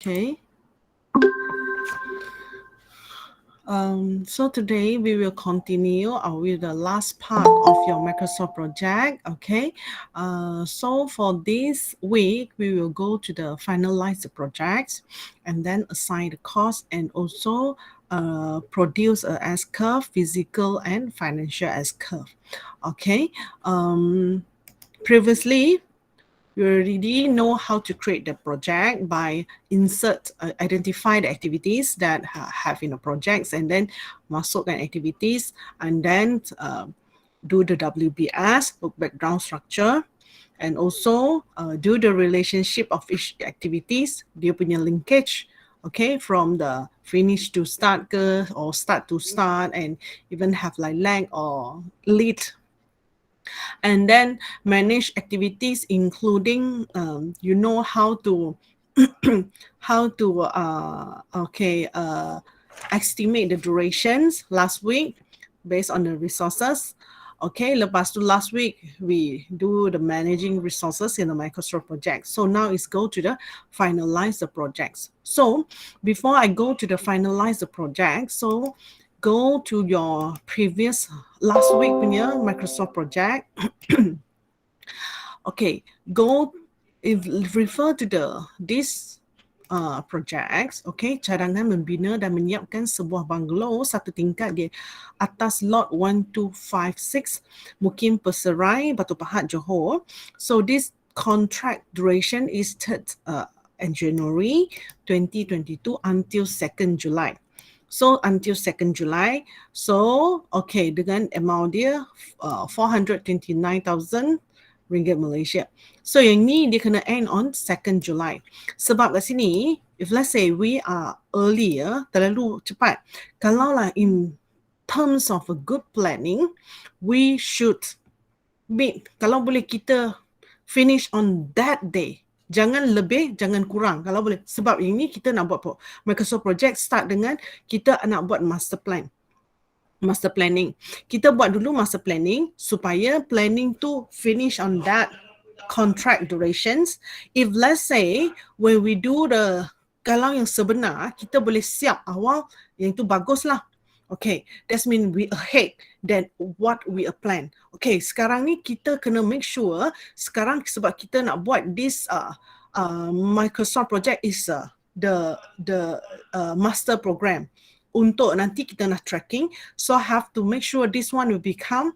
Okay. So today we will continue with the last part of your Microsoft project. Okay. So for this week, we will go to the finalize the projects and then assign the cost and also produce a S curve, physical and financial S curve. Okay. Previously, you already know how to create the project by identify the activities that have in the projects and then masukkan activities and then do the WBS, book background structure, and also do the relationship of each activities, dia punya linkage, okay, from the finish to start ke or start to start, and even have like lag or lead, and then manage activities including you know how to how to estimate the durations last week based on the resources. Okay, lepas tu last week we do the managing resources in the Microsoft project. So now it's go to the finalize the projects. So before I go to the finalize the project, so go to your previous last week punya Microsoft project. Okay, go if refer to this projects. Okay, cadangan membina dan menyiapkan sebuah banglo satu tingkat di atas lot 1256 Mukim Peserai, Batu Pahat, Johor. So this contract duration is 3rd January 2022 until 2nd July. So until 2nd July. So okay, dengan amount dia 429,000 ringgit Malaysia. So yang ni dia kena end on 2nd July. Sebab kat sini, if let's say we are earlier, terlalu cepat. Kalau lah in terms of a good planning, we should meet. Kalau boleh kita finish on that day. Jangan lebih, jangan kurang kalau boleh. Sebab ini kita nak buat Microsoft Project start dengan kita nak buat master plan. Master planning. Kita buat dulu master planning supaya planning tu finish on that contract durations. If let's say when we do the kalau yang sebenar kita boleh siap awal, yang tu bagus lah. Okay, that means we ahead than what we plan. Okay, sekarang ni kita kena make sure sekarang sebab kita nak buat this Microsoft project is the master program. Untuk nanti kita nak tracking, so I have to make sure this one will become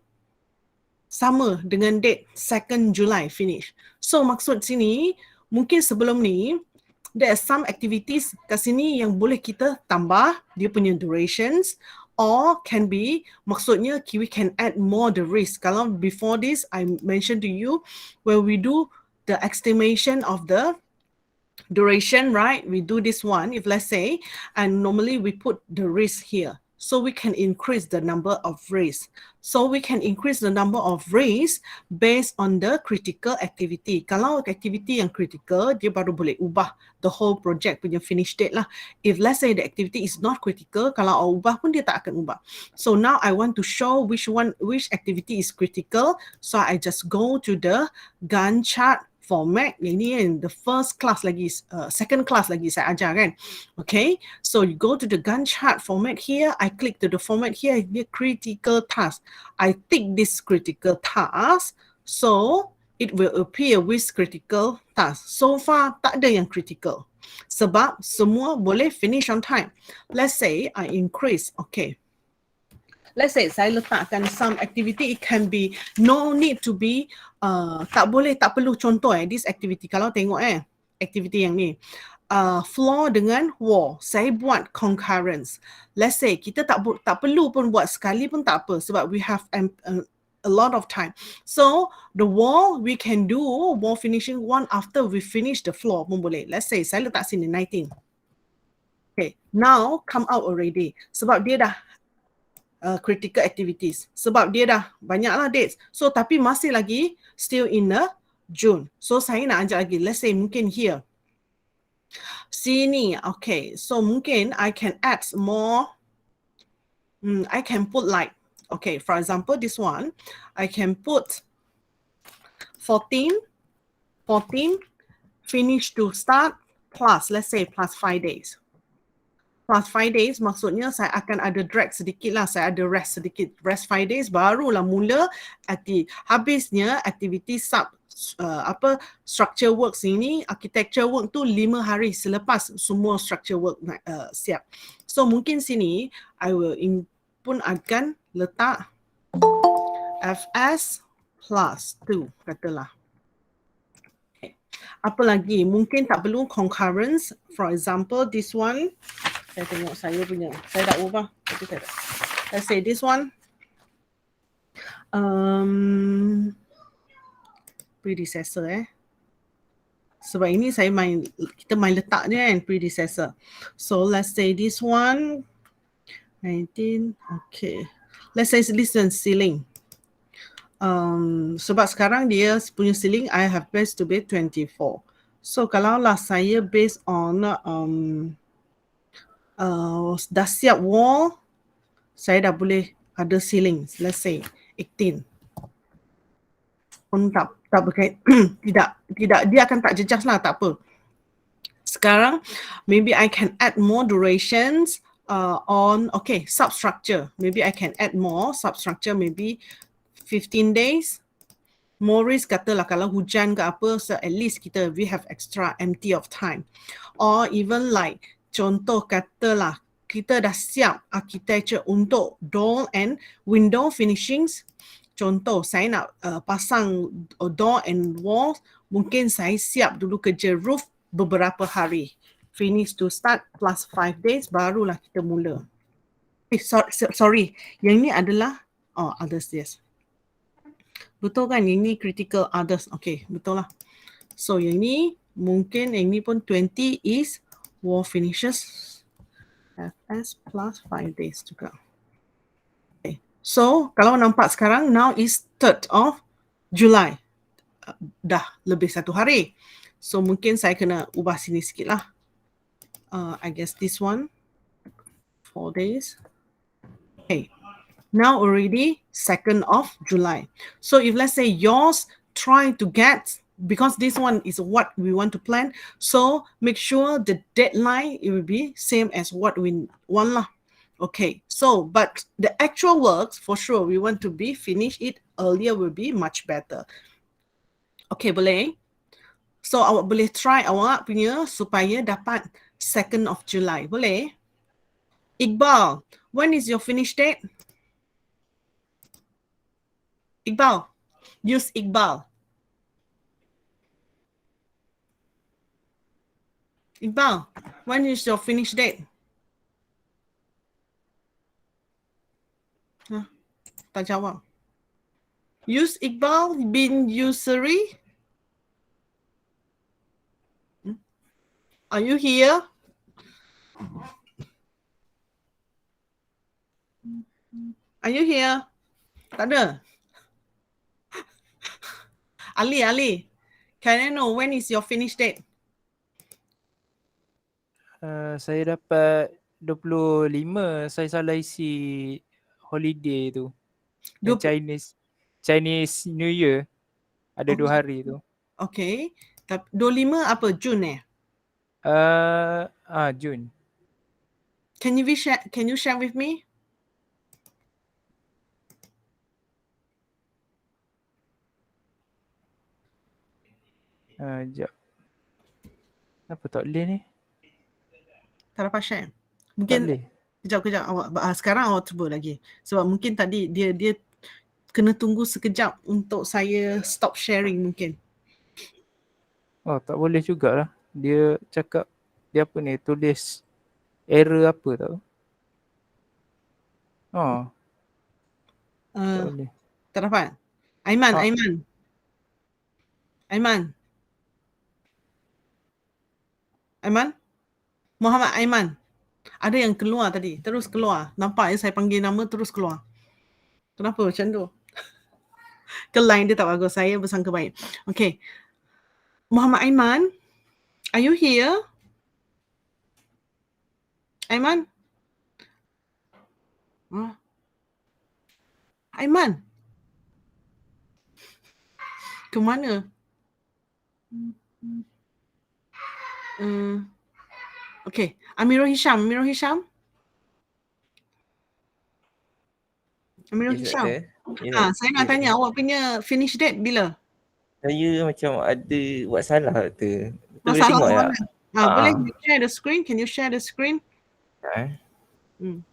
sama dengan date 2nd July finish. So maksud sini, mungkin sebelum ni, there are some activities kat sini yang boleh kita tambah dia punya durations, or can be, maksudnya we can add more the risk. Kalau before this, I mentioned to you, when we do the estimation of the duration, right? We do this one, if let's say, and normally we put the risk here. So we can increase the number of risks. So we can increase the number of risks based on the critical activity. Kalau activity yang critical, dia baru boleh ubah the whole project punya finish date lah. If let's say the activity is not critical, kalau ubah pun dia tak akan ubah. So now I want to show which activity is critical. So I just go to the Gantt chart format. Yang ni kan the first class lagi, second class lagi saya ajar kan. Okay, so you go to the Gantt chart format here. I click to the format here, the critical task. I tick this critical task, so it will appear with critical task. So far tak ada yang critical. Sebab semua boleh finish on time. Let's say I increase, okay. Let's say saya letakkan some activity, it can be no need to be tak perlu contoh this activity. Kalau tengok activity yang ni floor dengan wall, saya buat concurrence. Let's say kita tak perlu pun buat sekali pun tak apa sebab we have a lot of time. So the wall we can do wall finishing one after we finish the floor pun boleh. Let's say saya letak sini 19. Okay, now come out already sebab dia dah critical activities. Sebab dia dah banyaklah dates. So tapi masih lagi still in the June. So saya nak ajak lagi. Let's say mungkin here. Sini. Okay. So mungkin I can add more. I can put like, okay, for example, this one. I can put 14 finish to start, plus, let's say plus 5 days. Plus 5 days maksudnya saya akan ada drag sedikit lah, saya ada rest sedikit. Rest 5 days barulah mula habisnya aktiviti structure works ini, architecture work tu 5 hari selepas semua structure work siap. So mungkin sini I will pun akan letak FS plus 2 katalah. Apa lagi? Mungkin tak perlu concurrence. For example, this one. Saya tengok saya punya. Saya dah ubah. Tapi saya tak. Let's say this one. Predecessor Sebab ini kita main letak je kan, predecessor. So let's say this one. 19. Okay. Let's say this one ceiling. Sebab sekarang dia punya ceiling I have base to base 24. So kalaulah saya based on dah siap wall, saya dah boleh ada ceiling, let's say 18. Pun tak berkait tidak dia akan tak jejas lah, tak apa. Sekarang maybe I can add more durations on substructure. Maybe I can add more substructure, maybe 15 days. Morris katalah kalau hujan ke apa, so at least we have extra empty of time. Or even like contoh katalah kita dah siap architecture untuk door and window finishings. Contoh saya nak pasang door and walls, mungkin saya siap dulu kerja roof beberapa hari. Finish to start plus 5 days barulah kita mula. Sorry. Yang ni adalah others, yes. Betul kan? Yang ni critical others. Okay, betul lah. So yang ni mungkin yang ni pun 20 is wall finishes. FS plus 5 days juga. Okay. So kalau nampak sekarang, now is 3rd of July. Dah lebih 1 hari. So mungkin saya kena ubah sini sikit lah. I guess this one. 4 days. Okay. Now already 2nd of July. So if let's say yours try to get, because this one is what we want to plan, so make sure the deadline it will be same as what we want lah. Okay, so but the actual works for sure we want to be finish it earlier will be much better. Okay, boleh? So awak boleh try awak punya supaya dapat 2nd of July. Boleh? Iqbal, when is your finish date? Iqbal, use Iqbal. Iqbal, when is your finish date? Tak jawab. Use Iqbal bin Yusri. Are you here? Are you here? Tak ada. Ali, can I know when is your finish date? Saya dapat 25. Saya salah isi holiday tu. Yang Chinese New Year. Ada 2 hari tu. Okay. 25 apa? Jun Jun. Can you share with me? Sekejap. Apa tak boleh ni? Tak dapat share. Mungkin kejap awak sekarang awak cuba lagi. Sebab mungkin tadi dia kena tunggu sekejap untuk saya stop sharing mungkin. Oh, tak boleh jugalah. Dia cakap dia apa ni, tulis error apa tahu. Tak boleh. Tak dapat. Aiman? Muhammad Aiman. Ada yang keluar tadi. Terus keluar. Nampak saya panggil nama terus keluar. Kenapa macam tu? Ke line dia tak bagus. Saya bersangka baik. Okay. Muhammad Aiman. Are you here? Aiman? Aiman? Ke mana? Okay, Amirul Hisham. Amirul Okay, Hisham. doktor. Ya, nak, Saya ya, nak tanya awak punya finish date bila? saya macam ada buat salah doktor. Doktor boleh Masalah tengok tak? mana? Boleh Ah, you share the screen? Can you share the screen? ah. Hmm.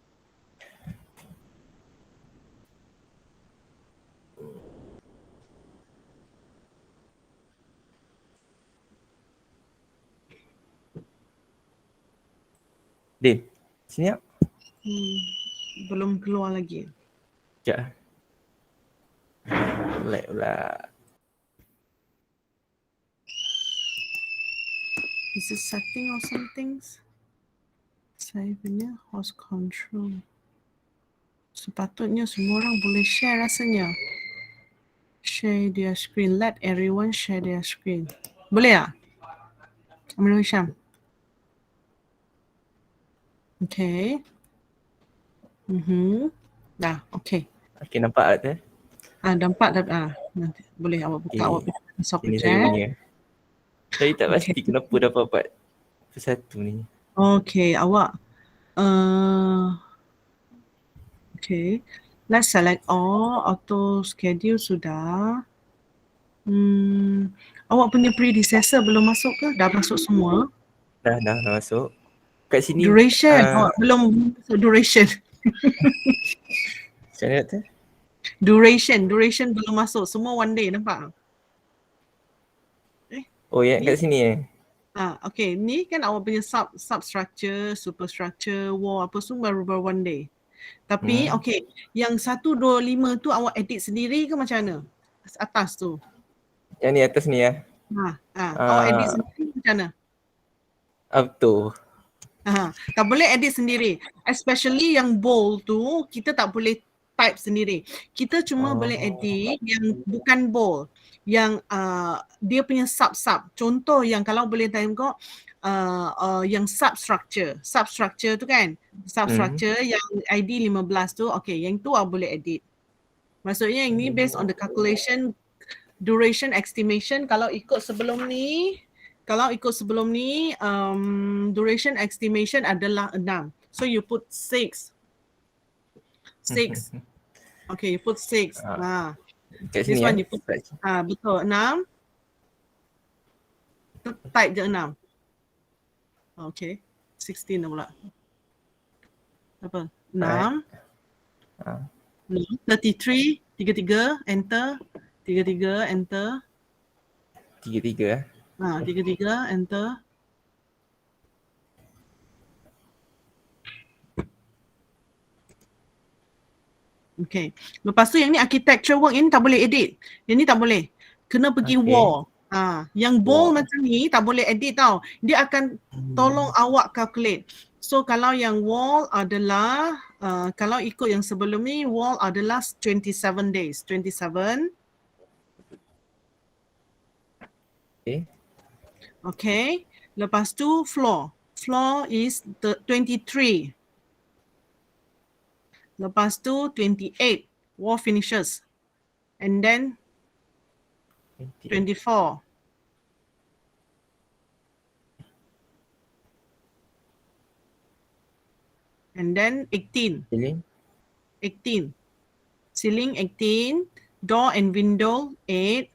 Din, sini tak? Belum keluar lagi. Sekejap. Lag pula. Is it setting or something? Saya punya host control. Sepatutnya semua orang boleh share rasanya. Share their screen. Let everyone share their screen. Boleh tak? Amirul Hisham. Okay. Dah, okay. Okay, nampak tak doktor? Nampak dah. Nanti boleh awak buka Okay. awak punya soft Ini saya chat. punya. Saya tak Okay. pasti kenapa dapat satu ni. Okay, awak. Okay. Let's select all. Auto schedule sudah. Awak punya predecessor belum masuk ke? Dah masuk semua? Dah masuk. Kat sini Duration. Awak belum masuk duration. macam mana doktor? Duration belum masuk. Semua one day, nampak? Oh, yang Ni? kat sini Okay. Ni kan awak punya substructure, superstructure, wall apa semua baru one day. Tapi okay, yang 1, 2, 5 tu awak edit sendiri ke macam mana? Atas tu. Yang ni atas ni ya. Awak edit sendiri macam mana? Betul. Tak boleh edit sendiri. Especially yang bold tu, kita tak boleh type sendiri. Kita cuma boleh edit yang bukan bold. Yang dia punya sub-sub. Contoh yang kalau boleh tengok yang substructure. Substructure tu kan. Substructure yang ID 15 tu, okay, yang tu boleh edit. Maksudnya yang ni based on the calculation duration estimation. Kalau ikut sebelum ni, duration estimation adalah 6. So you put 6. Okay, you put 6. Kat This sini one you put betul 6. Type je 6. Okay. 16 dah pula. Apa? 6. 33, 33, enter. 33, enter. 33 33, enter. Okay. Lepas tu yang ni architecture work ini tak boleh edit. Yang ni tak boleh. Kena pergi wall. Yang bold macam ni tak boleh edit tau. Dia akan tolong awak calculate. So kalau yang wall adalah kalau ikut yang sebelum ni, wall adalah 27 days. 27. Okay. Lepas tu floor. Floor is 23. Lepas tu 28. Wall finishes. And then 24. And then 18. Ceiling. 18. Ceiling 18. Door and window 8.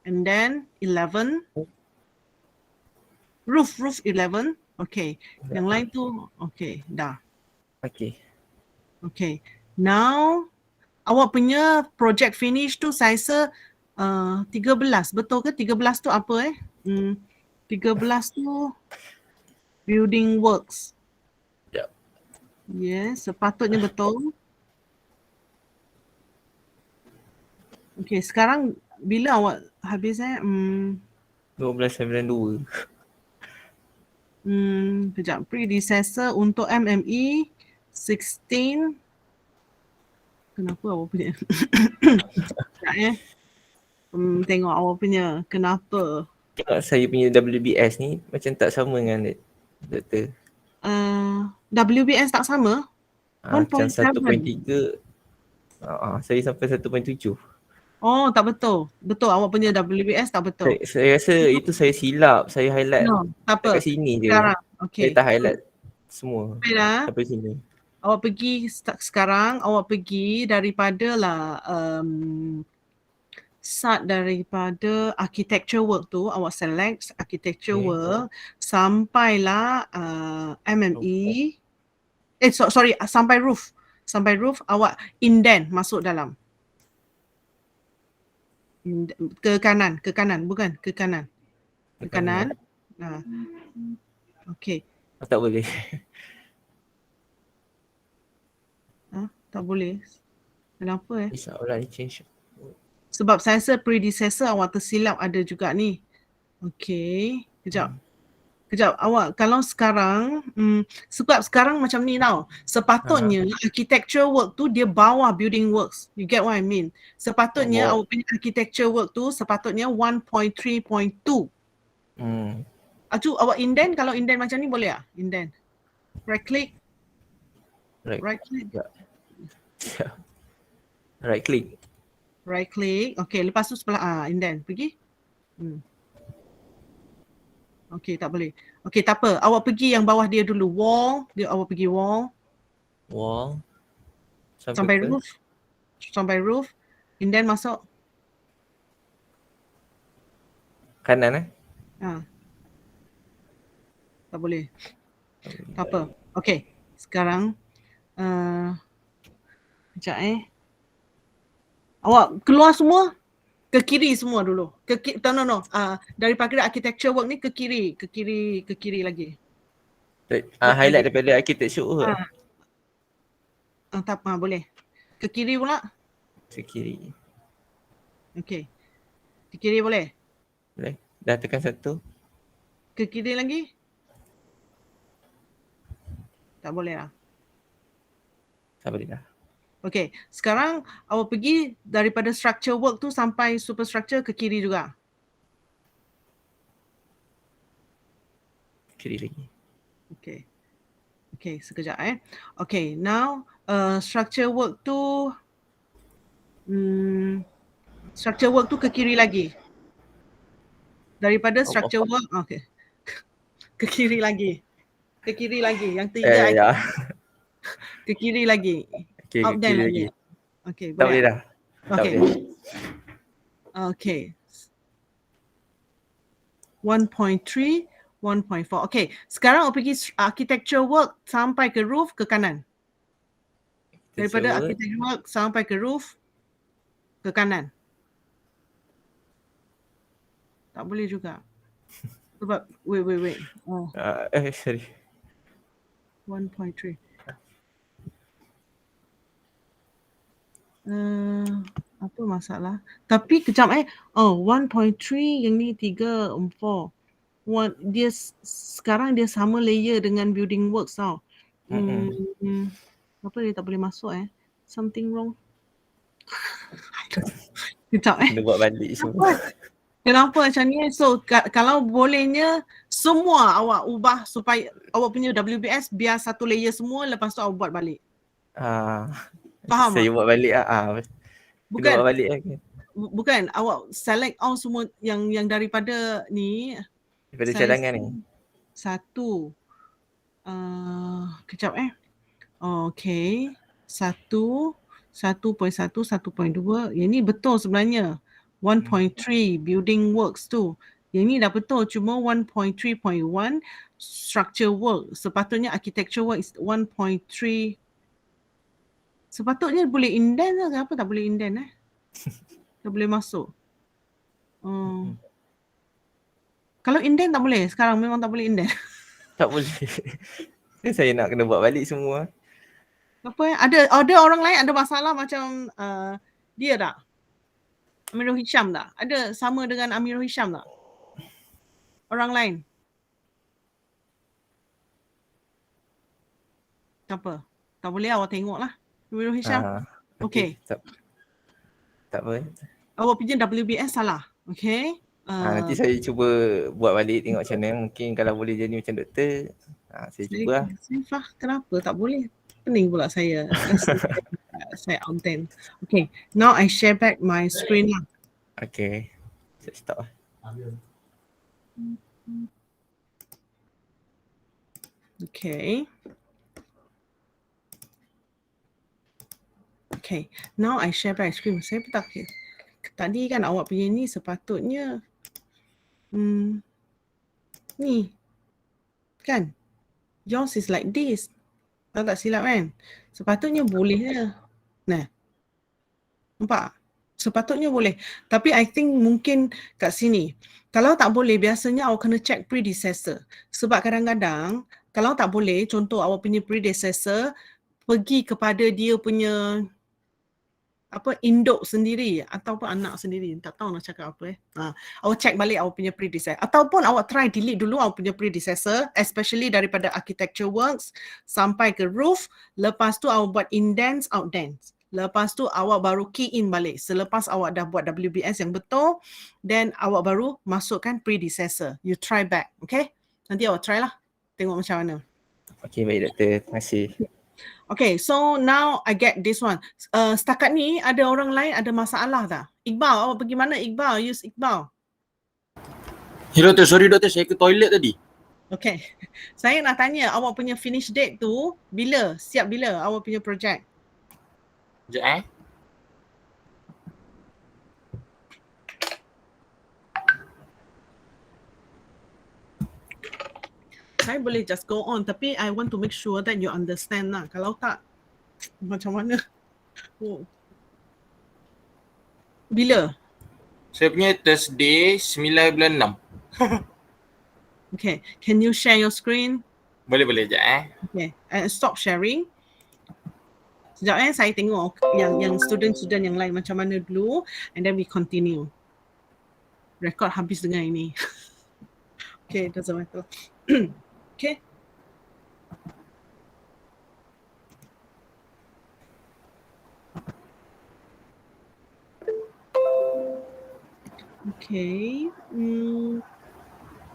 And then 11. Roof 11. Okay. Yang lain tu okay, dah. Okay. Now awak punya project finish tu saya rasa 13. Betul ke 13 tu apa 13 tu building works. Yes, sepatutnya betul. Okay, sekarang bila awak habis 1292. Kejap. Predecessor untuk MME 16. Kenapa awak punya? Sekejap tengok awak punya. Kenapa? Tengok saya punya WBS ni macam tak sama dengan doktor. WBS tak sama? Macam 1.7. 1.3. Saya sampai 1.7. Oh, tak betul. Betul, awak punya WBS tak betul. Saya rasa itu saya silap. Saya highlight No, tak apa. dekat sini je. Sekarang, Saya okay. tak highlight semua Wait lah. sampai sini. Awak pergi sekarang, awak pergi daripada lah start daripada architecture work tu, awak select architecture Okay. work sampailah MME. Sorry, sampai roof. Sampai roof, awak indent masuk dalam. Ke kanan, bukan ke kanan. Ke kanan. Nah. Okay. Oh, tak boleh. Tak boleh. Kenapa Insya-Allah ni change. Sebab saya rasa predecessor awak tersilap ada juga ni. Okay. Kejap. Awak kalau sekarang, sebab sekarang macam ni tau. Sepatutnya architecture work tu dia bawah building works. You get what I mean? Sepatutnya awak punya architecture work tu sepatutnya 1.3.2. Tu awak indent, kalau indent macam ni boleh tak? Indent. Right click. Right click. Right click. Right click. Okay, lepas tu sebelah indent. Pergi. Okay, tak boleh. Okay, tak apa. Awak pergi yang bawah dia dulu. Wall. Awak pergi wall. Wall. Sampai roof. Sampai roof. Indent masuk. Kanan Tak boleh. Tak apa. Okay. Sekarang. Sekejap Awak keluar semua. Ke kiri semua dulu. No. Daripada architecture work ni ke kiri. Ke kiri lagi. Highlight daripada architecture work. Tak apa, boleh. Ke kiri pula. Ke kiri. Okay. Ke kiri boleh? Boleh. Dah tekan satu. Ke kiri lagi? Tak boleh lah. Tak boleh dah. Okay, sekarang awak pergi daripada structure work tu sampai superstructure ke kiri juga. Kiri lagi. Okay, sekejap Okay, now structure work tu ke kiri lagi. Daripada structure work, okay. Ke kiri lagi. Yang tiga ke kiri lagi. Okay, Out ke kiri lagi. Okay, Tak boleh dah. Tak boleh. Okay. 1.3, 1.4. Okay, sekarang awak pergi architecture work sampai ke roof ke kanan. Daripada architecture work sampai ke roof ke kanan. Tak boleh juga. Sebab, wait. Sorry. 1.3. Apa masalah? Tapi kejap 1.3 yang ni 3, 4. Dia sekarang dia sama layer dengan building works tau. Apa dia tak boleh masuk Something wrong. Kejap Kena buat balik semua. Kenapa macam ni? So kalau bolehnya semua awak ubah supaya awak punya WBS biar satu layer semua, lepas tu awak buat balik. Faham Saya tak? buat balik Bukan. Kena buat balik Bukan, awak select all semua yang daripada ni. Daripada cadangan ni. Satu. Kejap Okay. 1.1, 1.2. Yang ni betul sebenarnya. 1.3 building works tu. Yang ni dah betul, cuma 1.3.1 structure work. Sepatutnya architecture work is 1.3. Sepatutnya boleh indent ke apa tak boleh indent tak boleh masuk. Kalau indent tak boleh, sekarang memang tak boleh indent. Tak boleh. Saya nak kena buat balik semua. Apa ada orang lain ada masalah macam dia tak? Amirul Hisham tak? Ada sama dengan Amirul Hisham tak? Orang lain? Tak apa. Tak boleh awak tengok lah. Amirul Hisham. Okay. Tak apa. Awak punya WBS salah. Okay. Nanti saya cuba buat balik tengok macam mana. Mungkin kalau boleh jadi macam doktor. Saya cuba lah. Kenapa tak boleh? Pening pula saya. Saya outline. Okay, now I share back my screen lah. Okay. Saya stop lah. Okay. Okay, now I share back screen. Saya pun tak tadi kan awak punya ni sepatutnya ni kan, yours is like this. Kalau tak silap kan, sepatutnya boleh je. Nah, nampak? Sepatutnya boleh. Tapi I think mungkin kat sini, kalau tak boleh biasanya awak kena check predecessor. Sebab kadang-kadang kalau tak boleh, contoh awak punya predecessor pergi kepada dia punya induk sendiri ataupun anak sendiri, tak tahu nak cakap apa awak check balik awak punya predecessor ataupun awak try delete dulu awak punya predecessor, especially daripada architecture works sampai ke roof. Lepas tu awak buat indents, outdents. Lepas tu awak baru key in balik selepas awak dah buat WBS yang betul, then awak baru masukkan predecessor. You try back, okay? Nanti awak try lah, tengok macam mana. Okay, baik doktor, terima kasih. Okay, so now I get this one. Setakat ni ada orang lain ada masalah tak? Iqbal, awak pergi mana Iqbal? Use Iqbal. Ya doktor, sorry doktor, saya ke toilet tadi. Okay, saya nak tanya awak punya finish date tu bila? Siap bila awak punya project? Sekejap Saya boleh just go on tapi I want to make sure that you understand lah. Kalau tak, macam mana? Bila? Saya punya Thursday 9 bulan 6. Okay, can you share your screen? Boleh sekejap Okay, stop sharing. Sekejap saya tengok yang student-student yang lain macam mana dulu and then we continue. Rekod habis dengan ini. Okay, doesn't matter. Okay. Okay.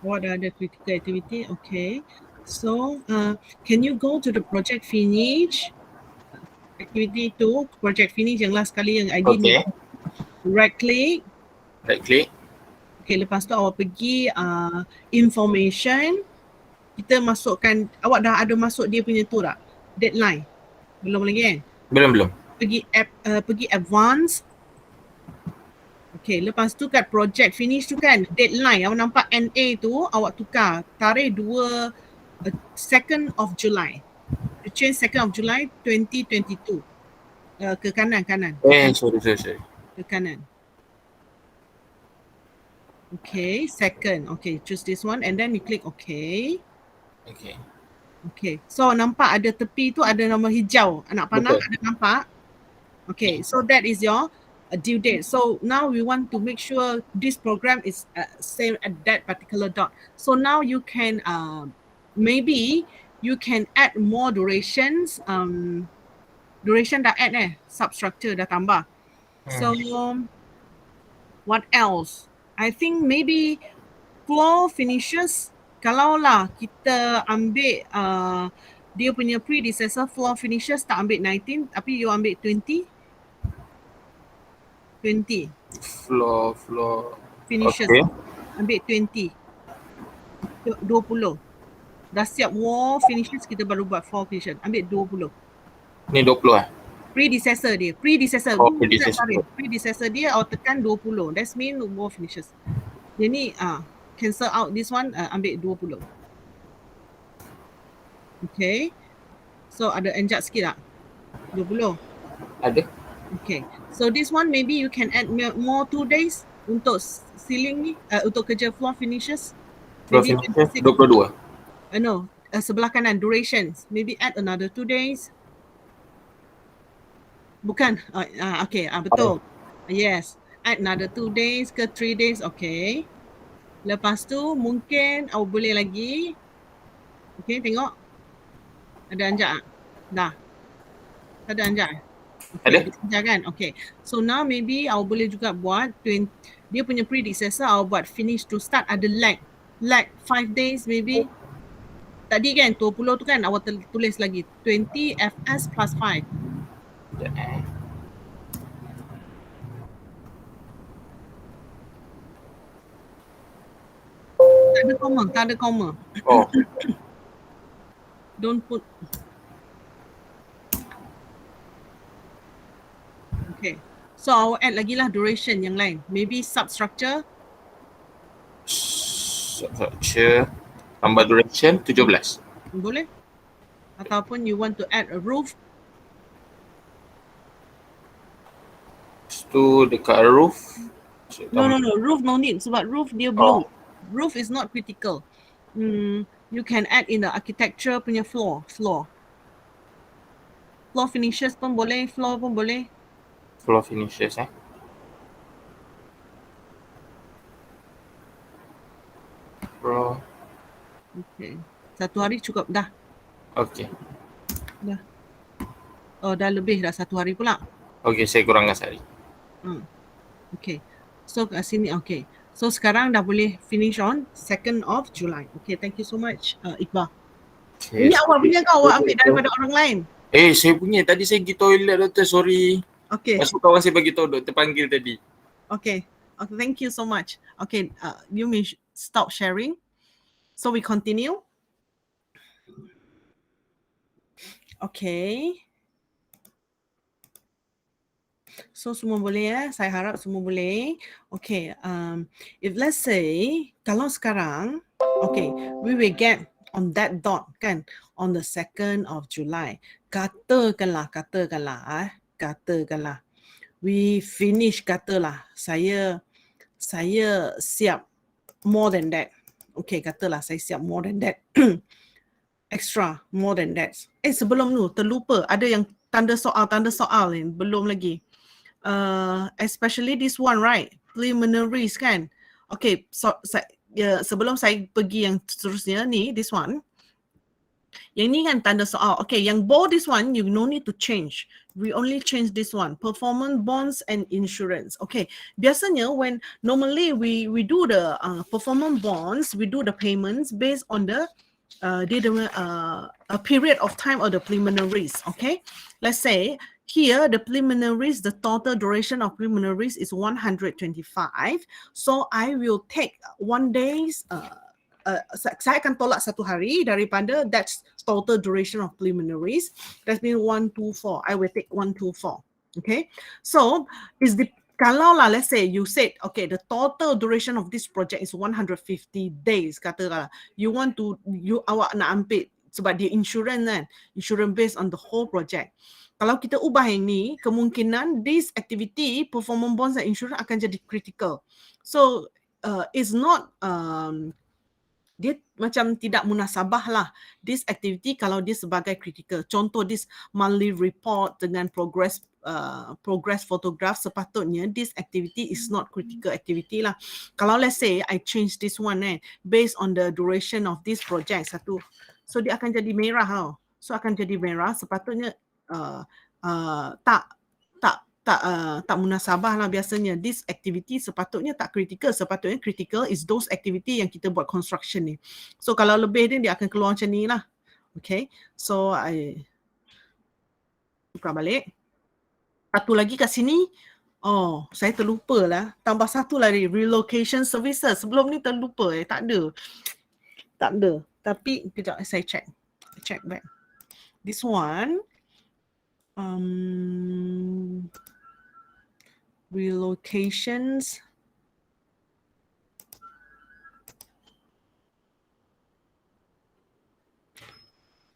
What are the critical activity? Okay. So, can you go to the project finish? Activity 2, project finish yang last kali yang I did. Okay. Right click. Right click. Okay, lepas tu awak pergi information. Kita masukkan, awak dah ada masuk dia punya tu tak? Deadline. Belum lagi kan? Belum. Pergi advance. Okay, lepas tu kat project finish tu kan, deadline. Awak nampak NA tu, awak tukar. Tarikh 2nd of July. You change 2nd of July 2022. Ke kanan. Sorry. Ke kanan. Okay, 2nd. Okay, choose this one and then you click okay. Okay, so nampak ada tepi tu ada nama hijau. Anak panah ada nampak? Okay, so that is your due date. So now we want to make sure this program is same at that particular dot. So now you can maybe you can add more durations. Duration dah add substructure dah tambah. So what else? I think maybe floor finishes. Kalau lah kita ambil dia punya predecessor floor finishes tak ambil 19 tapi you ambil 20. Floor finishes. Okay. Ambil 20. 20. Dah siap wall finishes kita baru buat floor finishes. Ambil 20. Ni 20 Predecessor dia. Predecessor. Predecessor dia awak tekan 20. That's mean wall finishes. Jadi cancel out this one, ambil 20. Okay. So ada enjak sikit tak? 20? Ada. Okay. So this one maybe you can add more 2 days untuk ceiling ni, untuk kerja floor finishes. Floor finishes 22. No, sebelah kanan durations. Maybe add another 2 days. Bukan? Okay, betul. Yes. Add another 2 days ke 3 days. Okay. Lepas tu mungkin awak boleh lagi. Okay, tengok. Ada anjak tak? Dah. Tak ada anjak? Okay, ada anjak kan? Okay. So now maybe awak boleh juga buat dia punya predecessor awak buat finish to start ada lag 5 days maybe. Tadi kan 20 tu kan awak tulis lagi 20 FS plus 5. Sekejap eh. Tak ada comma, tak ada comma. Oh, Don't put. Okay. So I'll add lagi lah duration yang lain. Maybe substructure. structure tambah duration 17. Boleh? Ataupun you want to add a roof. Lepas tu dekat roof. No, roof no need. Sebab roof dia blue. Roof is not critical. You can add in the architecture punya floor. Floor finishes pun boleh, floor pun boleh. Floor finishes eh. Floor. Okay. 1 hari cukup dah. Okay. Dah. Oh, dah lebih dah 1 hari pula. Okay, saya kurangkan sehari. Okay. So kat sini, okay. So sekarang dah boleh finish on 2nd of July. Okay, thank you so much, Iqbal. Okay, Ini awak punya kau, awak ambil daripada orang lain. saya punya. Tadi saya pergi toilet, doktor. Sorry. Okay. Lepas tu kawan saya bagi tahu doktor panggil tadi. Okay, thank you so much. Okay, you may stop sharing. So we continue. Okay. So semua boleh saya harap semua boleh. Okay, if let's say kalau sekarang, okay, we will get on that dot kan, on the 2nd of July. Katakanlah, we finish, katalah saya siap more than that. Okay, katalah saya siap more than that. Extra, more than that. Sebelum tu terlupa, ada yang tanda soal ni, belum lagi. Especially this one, right? Preliminaries kan? Okay, so sebelum saya pergi yang seterusnya ni, this one. Yang ni kan tanda soal. Okay, yang bold this one, you no need to change. We only change this one. Performance bonds and insurance. Okay, biasanya when normally we do the performance bonds, we do the payments based on the a period of time of the preliminaries. Okay, let's say here the preliminaries, the total duration of preliminaries is 125. So I will take 1 day's saya akan tolak 1 hari daripada that's total duration of preliminaries. That means 124. I will take 124. Okay, so is the kalau lah, let's say you said, okay, the total duration of this project is 150 days. Katalah, awak nak ambil sebab dia insurance kan, insurance based on the whole project. Kalau kita ubah yang ni, kemungkinan this activity, performance bonds and insurance akan jadi critical. So it's not dia macam tidak munasabah lah this activity kalau dia sebagai critical. Contoh this monthly report dengan progress photograph, sepatutnya this activity is not critical activity lah. Kalau let's say I change this one based on the duration of this project satu, so dia akan jadi merah tau. So akan jadi merah, sepatutnya tak munasabah lah biasanya. This activity sepatutnya tak critical. Sepatutnya critical is those activity yang kita buat construction ni. So kalau lebih dia akan keluar macam ni lah. Okay. So I tukar balik. Satu lagi kat sini. Oh, saya terlupa lah. Tambah satu lagi. Relocation services. Sebelum ni terlupa. Tak ada. Tapi kejap saya check. Check back. This one. Relocations.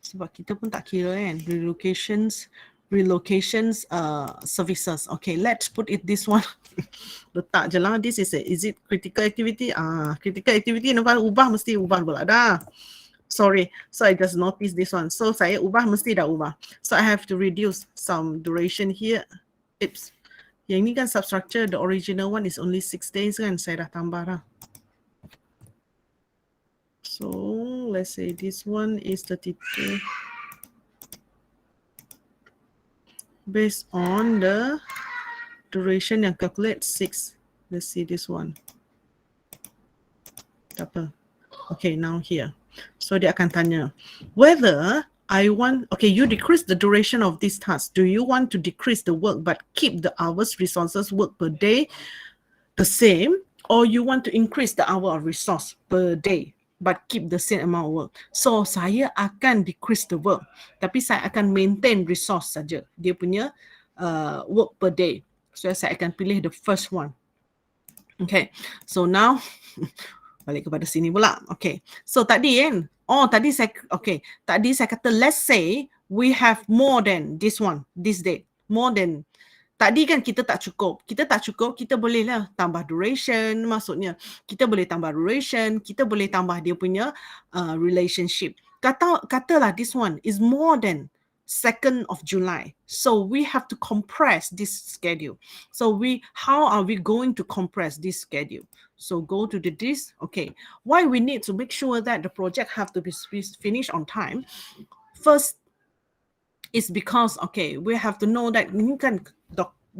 Sebab kita pun tak kira kan. Relocations services. Okay, let's put it this one. Letak je lah. This is it critical activity? Critical activity nampak ubah mesti ubah pula dah. Sorry, so I just noticed this one. So saya ubah mesti dah ubah. So I have to reduce some duration here. Oops. Yang ni kan substructure, the original one is only 6 days kan. Saya dah tambah dah. So let's say this one is 32. Based on the duration yang calculate 6. Let's see this one. Tak apa. Okay, now here. So dia akan tanya whether you decrease the duration of this task. Do you want to decrease the work but keep the hours, resources, work per day the same, or you want to increase the hour of resource per day but keep the same amount of work? So saya akan decrease the work, tapi saya akan maintain resource saja, dia punya work per day. So saya akan pilih the first one. Okay, so now balik kepada sini pula. Okay, so tadi kan, tadi saya kata let's say we have more than this one, this date, more than. Tadi kan kita tak cukup, kita bolehlah tambah duration, maksudnya kita boleh tambah duration, kita boleh tambah dia punya relationship. Katalah this one is more than 2nd of July. So we have to compress this schedule. So how are we going to compress this schedule? So go to this. Okay, why we need to make sure that the project have to be finished on time? First is because, we have to know that ini kan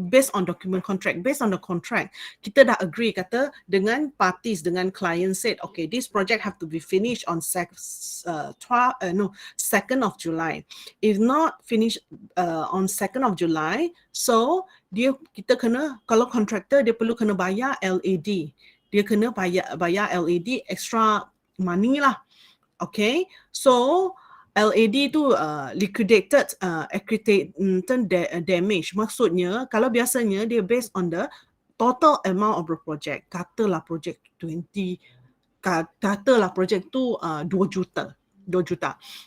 based on document contract, based on the contract, kita dah agree kata dengan parties, dengan client said, this project have to be finished on 2nd of July. If not finished on 2nd of July, so kita kena, kalau contractor dia perlu kena bayar LAD. Dia kena bayar LAD extra money lah. Okay, so LAD tu liquidated acquitted damage. Maksudnya kalau biasanya dia based on the total amount of the project. Katalah project 20, katalah project tu 2 juta.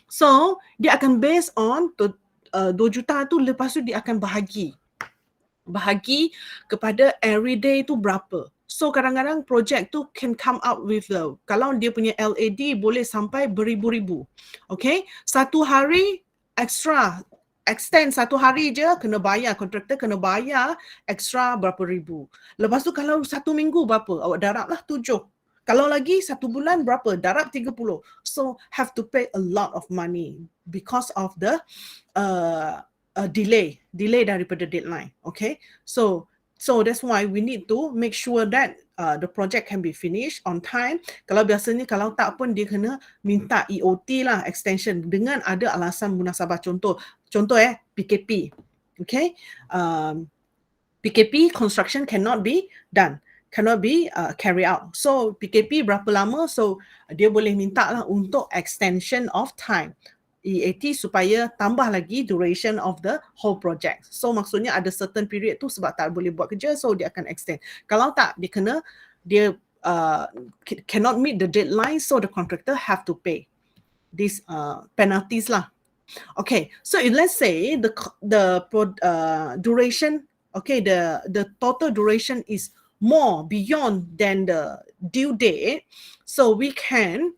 So dia akan based on 2 juta tu, lepas tu dia akan bahagi kepada everyday tu berapa. So kadang-kadang project tu can come up with kalau dia punya LAD boleh sampai beribu-ribu. Okay, satu hari extra, extend satu hari je kena bayar, kontraktor kena bayar extra berapa ribu. Lepas tu kalau satu minggu berapa, awak darablah 7. Kalau lagi satu bulan berapa, darab 30. So have to pay a lot of money because of the delay daripada deadline. Okay, so that's why we need to make sure that the project can be finished on time. Kalau biasanya kalau tak pun dia kena minta EOT lah, extension, dengan ada alasan munasabah. Contoh PKP. Okay, PKP construction cannot be done, cannot be carried out. So PKP berapa lama, so dia boleh minta lah untuk extension of time, EAT, supaya tambah lagi duration of the whole project. So maksudnya ada certain period tu sebab tak boleh buat kerja, so dia akan extend. Kalau tak, dia cannot meet the deadline, so the contractor have to pay these penalties lah. Okay, so if let's say the duration, the total duration is more beyond than the due date, so we can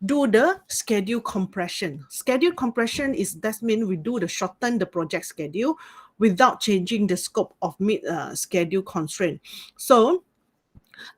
do the schedule compression. Schedule compression that means we do the shorten the project schedule without changing the scope of schedule constraint. So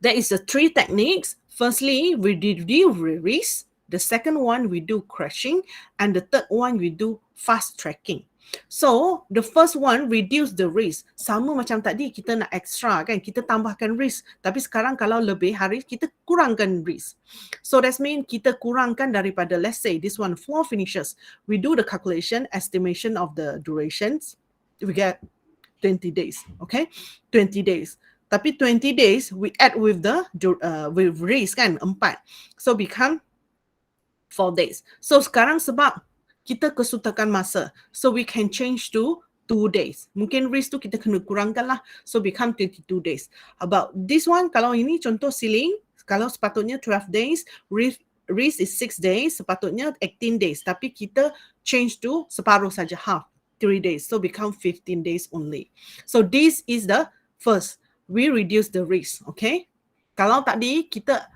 there is 3 techniques. Firstly, we do release. The second one we do crashing, and the third one we do fast tracking. So the first one, reduce the risk. Sama macam tadi kita nak extra kan, kita tambahkan risk. Tapi sekarang kalau lebih hari, kita kurangkan risk. So that means kita kurangkan daripada, let's say this one 4 finishes. We do the calculation, estimation of the durations. We get 20 days, okay? 20 days. Tapi 20 days we add with the with risk kan, 4. So become 4 days. So sekarang sebab kita kesusahan masa, so we can change to 2 days. Mungkin risk tu kita kena kurangkan lah, so become 22 days. About this one, kalau ini contoh ceiling, kalau sepatutnya 12 days, risk is 6 days, sepatutnya 18 days. Tapi kita change to separuh saja, half, 3 days. So become 15 days only. So this is the first, we reduce the risk, okay? Kalau tadi kita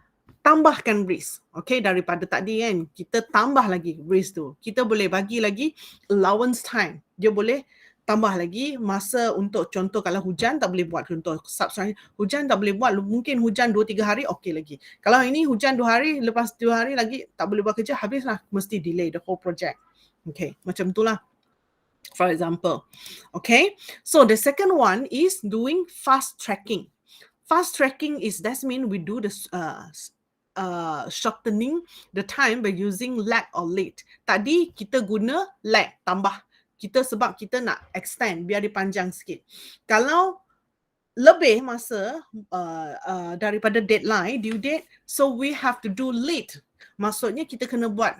tambahkan risk, okay, daripada tadi kan, kita tambah lagi risk tu. Kita boleh bagi lagi allowance time. Dia boleh tambah lagi masa untuk, contoh kalau hujan tak boleh buat, contoh hujan tak boleh buat, mungkin hujan 2-3 hari okey lagi. Kalau ini hujan 2 hari, lepas 2 hari lagi tak boleh buat kerja, habislah, mesti delay the whole project. Okay, macam itulah. For example, okay. So the second one is doing fast tracking. Fast tracking is, that means we do this shortening the time by using lag or late. Tadi kita guna lag tambah. Sebab kita nak extend biar dia panjang sikit. Kalau lebih masa daripada deadline, due date, so we have to do late. Maksudnya kita kena buat.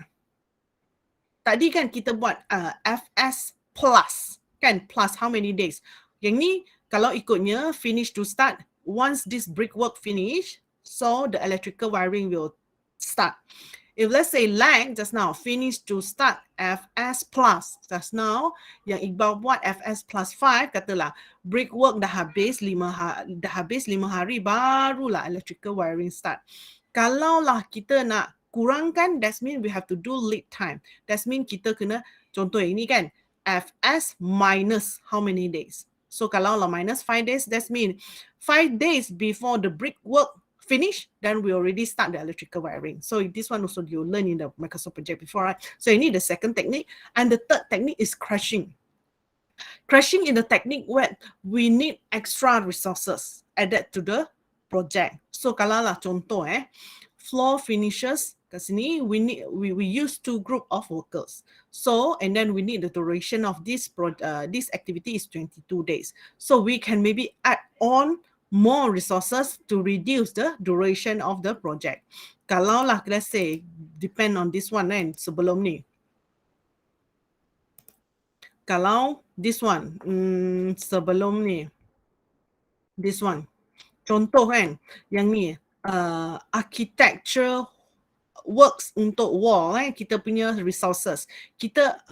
Tadi kan kita buat FS plus. Kan, plus how many days. Yang ni kalau ikutnya finish to start, once this brickwork finish, so the electrical wiring will start. If let's say lag just now, finish to start FS plus. Just now, yang Iqbal buat FS plus 5, katalah brickwork dah habis 5 hari, barulah electrical wiring start. Kalaulah kita nak kurangkan, that means we have to do lead time. That means kita kena, contoh ini kan, FS minus how many days. So kalau lah minus 5 days, that means 5 days before the brickwork finish, then we already start the electrical wiring. So this one also you learn in the Microsoft project before, right? So you need the second technique. And the third technique is crushing. Crushing in the technique where we need extra resources added to the project. So kalau lah contoh floor finishers kat sini, we use 2 group of workers. So and then we need the duration of this activity is 22 days. So we can maybe add on more resources to reduce the duration of the project. Kalau lah, let's say, depend on this one kan, sebelum ni. Kalau this one, sebelum ni, this one. Contoh kan, yang ni, architecture works untuk wall, kita punya resources. Kita,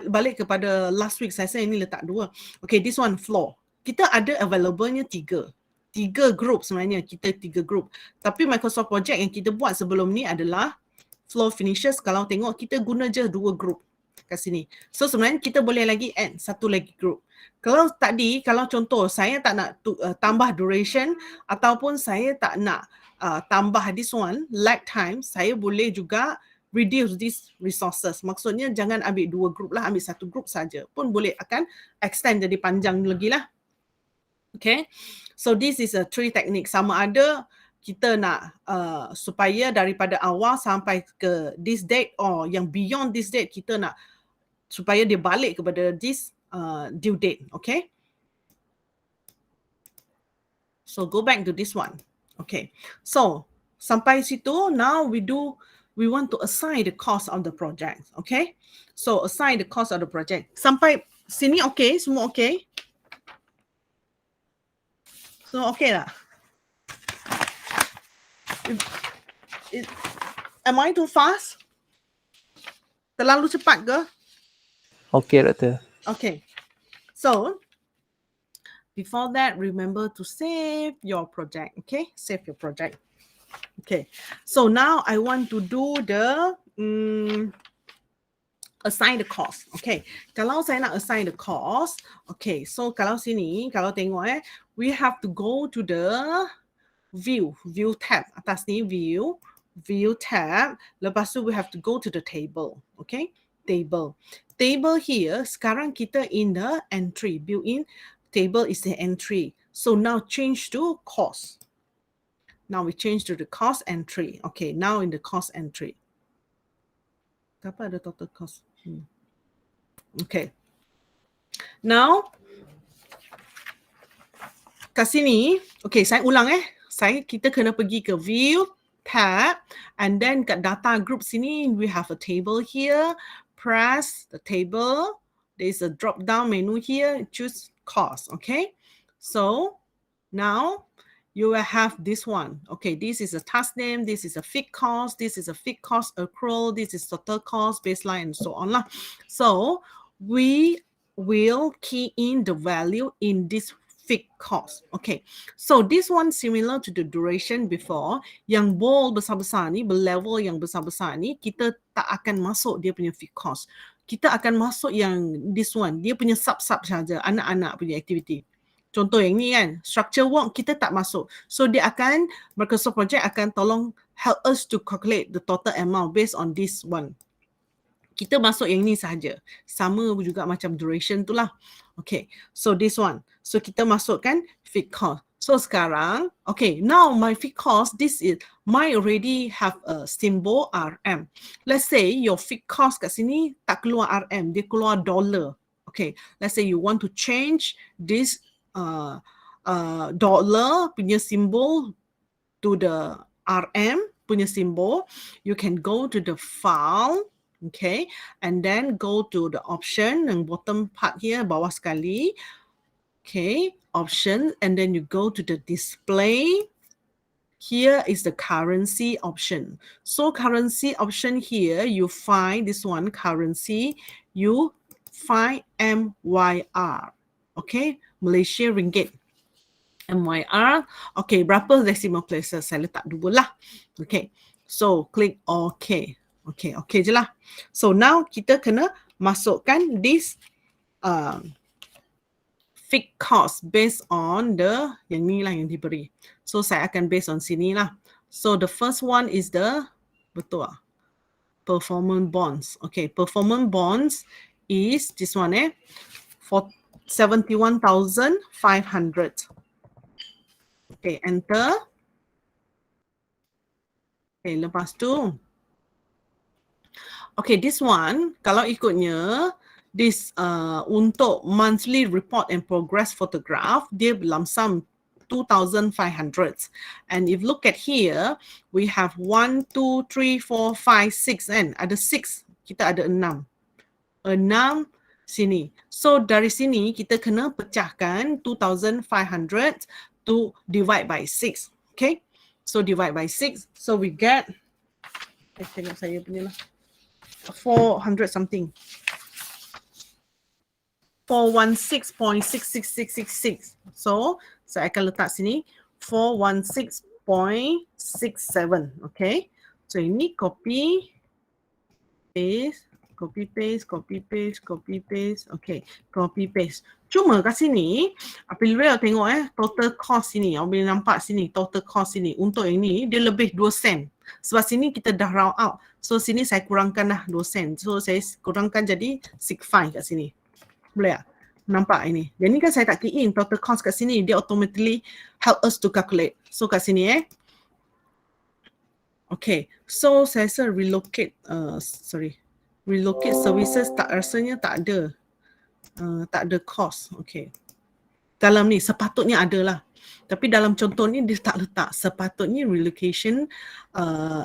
balik kepada last week, saya ini letak 2. Okay, this one floor. Kita ada available-nya 3 group sebenarnya, kita 3 group. Tapi Microsoft Project yang kita buat sebelum ni adalah floor finishers. Kalau tengok, kita guna je 2 group kat sini. So sebenarnya kita boleh lagi add 1 lagi group. Kalau tadi, kalau contoh saya tak nak tambah duration ataupun saya tak nak tambah this one, lag time, saya boleh juga reduce these resources. Maksudnya jangan ambil 2 group lah, ambil 1 group saja pun boleh akan extend jadi panjang lagi lah. Okay, so this is a 3 technique. Sama ada kita nak supaya daripada awal sampai ke this date or yang beyond this date kita nak supaya dia balik kepada this due date. Okay, so go back to this one. Okay, so sampai situ, now we want to assign the cost of the project. Okay, so assign the cost of the project. Sampai sini okay, semua okay? So okay lah. Am I too fast? Terlalu cepat ke? Okay, Doktor. Okay. So before that, remember to save your project. Okay, save your project. Okay. So now I want to do the assign the cost. Okay. Kalau saya nak assign the cost, okay. So kalau sini, kalau tengok we have to go to the view tab. Atas ni view tab. Lepas tu we have to go to the table. Okay. Table here, sekarang kita in the entry. Built-in table is the entry. So now change to cost. Now we change to the cost entry. Okay. Now in the cost entry. Apa ada total cost? Okay. Now, kat sini, okay, saya ulang kita kena pergi ke view tab and then kat data group sini we have a table here. Press the table. There is a drop down menu here. Choose cost. Okay. So now you will have this one. Okay, this is a task name, this is a fixed cost, this is a fixed cost accrual, this is total cost, baseline, and so on. So we will key in the value in this fixed cost. Okay, so this one similar to the duration before. Yang bold besar-besar ni, berlevel yang besar-besar ni, kita tak akan masuk dia punya fixed cost. Kita akan masuk yang this one, dia punya sub-sub saja, anak-anak punya activity. Contoh yang ni kan, structure work kita tak masuk. So dia akan, Microsoft Project akan tolong help us to calculate the total amount based on this one. Kita masuk yang ni sahaja. Sama juga macam duration tu lah. Okay, so this one. So kita masukkan fixed cost. So sekarang, okay, now my fixed cost, this is, mine already have a symbol RM. Let's say your fixed cost kat sini tak keluar RM, dia keluar dollar. Okay, let's say you want to change this dollar punya symbol to the RM punya symbol, you can go to the file, okay, and then go to the option yang bottom part here, bawah sekali. Okay, option, and then you go to the display. Here is the currency option. So currency option here, you find this one, currency, you find MYR. Okay, Malaysia Ringgit. MYR. Okay, berapa decimal places? Saya letak 2 lah. Okay, so click OK. Okay je lah. So now kita kena masukkan this fixed cost based on the yang ni lah yang diberi. So saya akan based on sini lah. So the first one is the performance bonds. Okay, performance bonds is this one for 71,500. Okay, enter. Okay, lepas tu. Okay, this one kalau ikutnya this untuk monthly report and progress photograph, dia lump sum 2,500. And if look at here, we have 1, 2, 3, 4, 5, 6 kan. Ada 6, kita ada 6. 6 sini. So dari sini kita kena pecahkan 2,500 to divide by 6. Okay. So divide by 6. So we get, tengok saya punya lah. 400 something. 416.66666. So, saya akan letak sini 416.67. Okay. So, ini copy, paste, copy, paste, copy, paste, copy, paste. Okay. Copy, paste. Cuma kat sini, apabila tengok total cost sini, apabila nampak sini, total cost sini, untuk yang ni, dia lebih 2 sen. Sebab sini kita dah round out. So, sini saya kurangkan dah 2 sen. So, saya kurangkan jadi 65 kat sini. Boleh tak? Nampak ini. Jadi ni kan saya tak key in total cost kat sini. Dia automatically help us to calculate. So kat sini Okay. So saya rasa relocate services tak rasanya tak ada. Tak ada cost. Okay. Dalam ni sepatutnya ada lah. Tapi dalam contoh ni dia tak letak. Sepatutnya relocation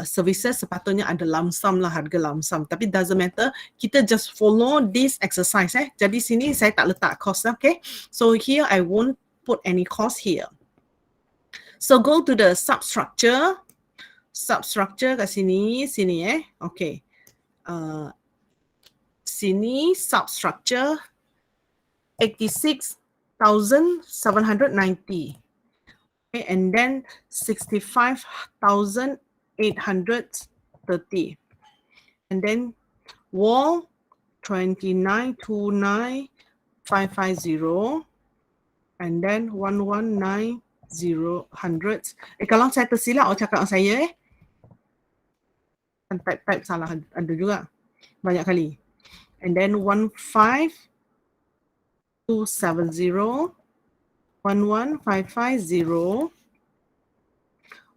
services sepatutnya ada lump sum lah, harga lump sum. Tapi doesn't matter. Kita just follow this exercise. Jadi sini saya tak letak cost. Okay. So here I won't put any cost here. So go to the substructure. Substructure kat sini. Okay. Sini substructure 86,790. Okay, and then 65,830. And then wall 29,29,550. And then 1,190 hundreds. Kalau saya tersilap, awak cakap dengan saya type salah ada juga. Banyak kali. And then 15,270. 11,550,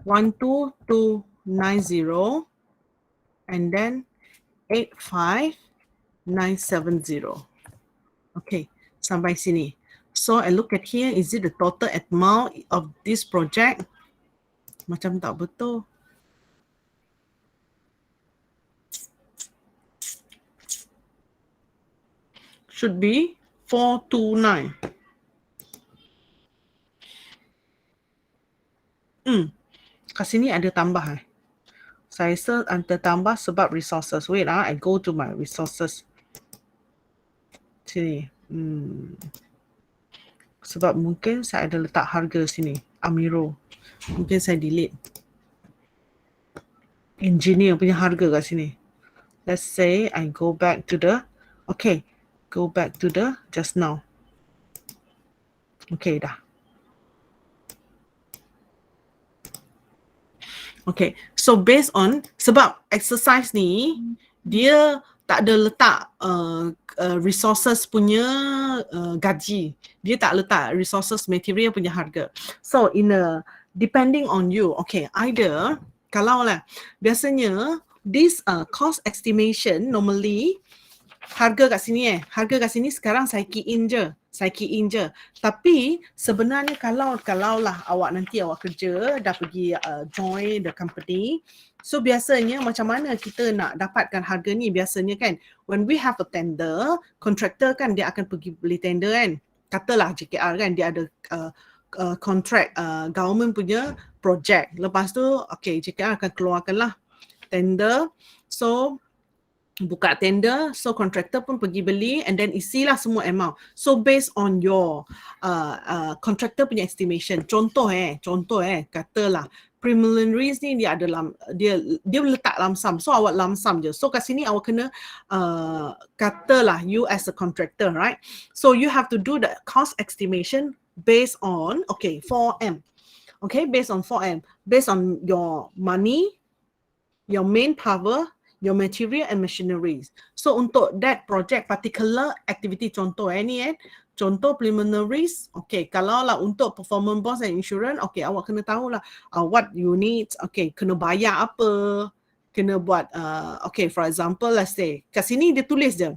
12,290, and then 85,970. Okay, sampai sini. So I look at here, is it the total amount of this project? Macam tak betul. Should be 429. Kat sini ada tambah. Saya rasa ada tambah sebab resources. Wait I go to my resources. Sini. Sebab mungkin saya ada letak harga sini. Amiro. Mungkin saya delete. Engineer punya harga kat sini. Let's say I go back to the, okay. Go back to the just now. Okay dah. Okay, so based on, sebab exercise ni, dia tak ada letak resources punya gaji. Dia tak letak resources material punya harga. So depending on you, okay, either kalau lah biasanya this cost estimation normally harga kat sini harga kat sini sekarang saya key in je. Tapi sebenarnya kalau lah awak nanti awak kerja dah pergi join the company, so biasanya macam mana kita nak dapatkan harga ni biasanya kan, when we have a tender, contractor kan dia akan pergi beli tender kan. Katalah JKR kan dia ada contract government punya project. Lepas tu okay, JKR akan keluarkanlah tender. So buka tender, so contractor pun pergi beli and then isilah semua amount. So based on your contractor punya estimation, contoh katalah preliminaries ni dia ada dia letak lump sum, so awak lump sum je. So kat sini awak kena katalah you as a contractor, right? So you have to do the cost estimation based on 4M. Okay, based on 4M, based on your money, your manpower, your material and machineries. So untuk that project particular activity, contoh contoh preliminaries, okay, kalau lah untuk performance bonds and insurance, okay, awak kena tahulah what you need, okay, kena bayar apa, kena buat, okay, for example, let's say, kat sini dia tulis je.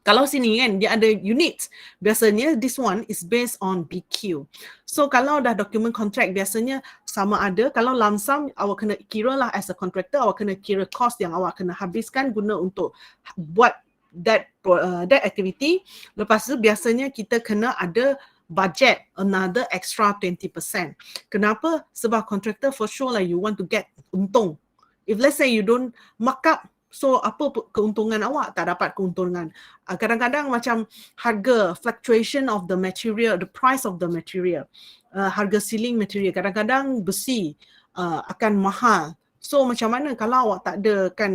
Kalau sini kan dia ada units, biasanya this one is based on BQ. So kalau dah document contract biasanya sama ada, kalau lump sum awak kena kira lah as a contractor, awak kena kira cost yang awak kena habiskan guna untuk buat that activity. Lepas tu biasanya kita kena ada budget another extra 20%. Kenapa? Sebab contractor for sure lah you want to get untung. If let's say you don't mark up, so apa keuntungan awak? Tak dapat keuntungan. Kadang-kadang macam harga, fluctuation of the material, the price of the material, harga ceiling material, kadang-kadang besi akan mahal. So macam mana kalau awak tak ada kan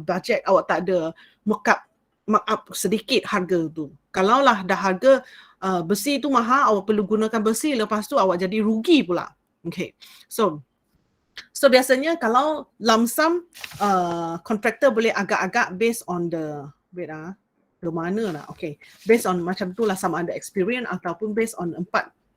budget, awak tak ada mark up sedikit harga tu. Kalaulah dah harga besi tu mahal, awak perlu gunakan besi, lepas tu awak jadi rugi pula. Okay, so biasanya kalau lump sum contractor boleh agak-agak based on the ke mana lah, okay, based on macam tu lah, sama ada experience ataupun based on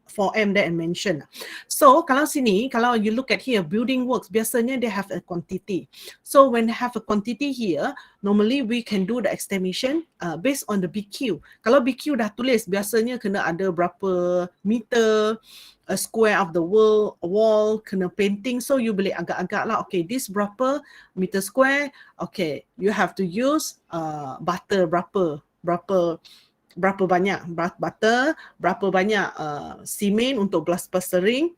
4M that I mentioned. So kalau sini, kalau you look at here, building works, biasanya they have a quantity. So when they have a quantity here, normally we can do the estimation based on the BQ. Kalau BQ dah tulis, biasanya kena ada berapa meter, a square of the wall, kena painting, so you boleh agak-agak lah, okay, this berapa meter square, okay, you have to use butter berapa banyak butter, berapa banyak cement untuk plastering,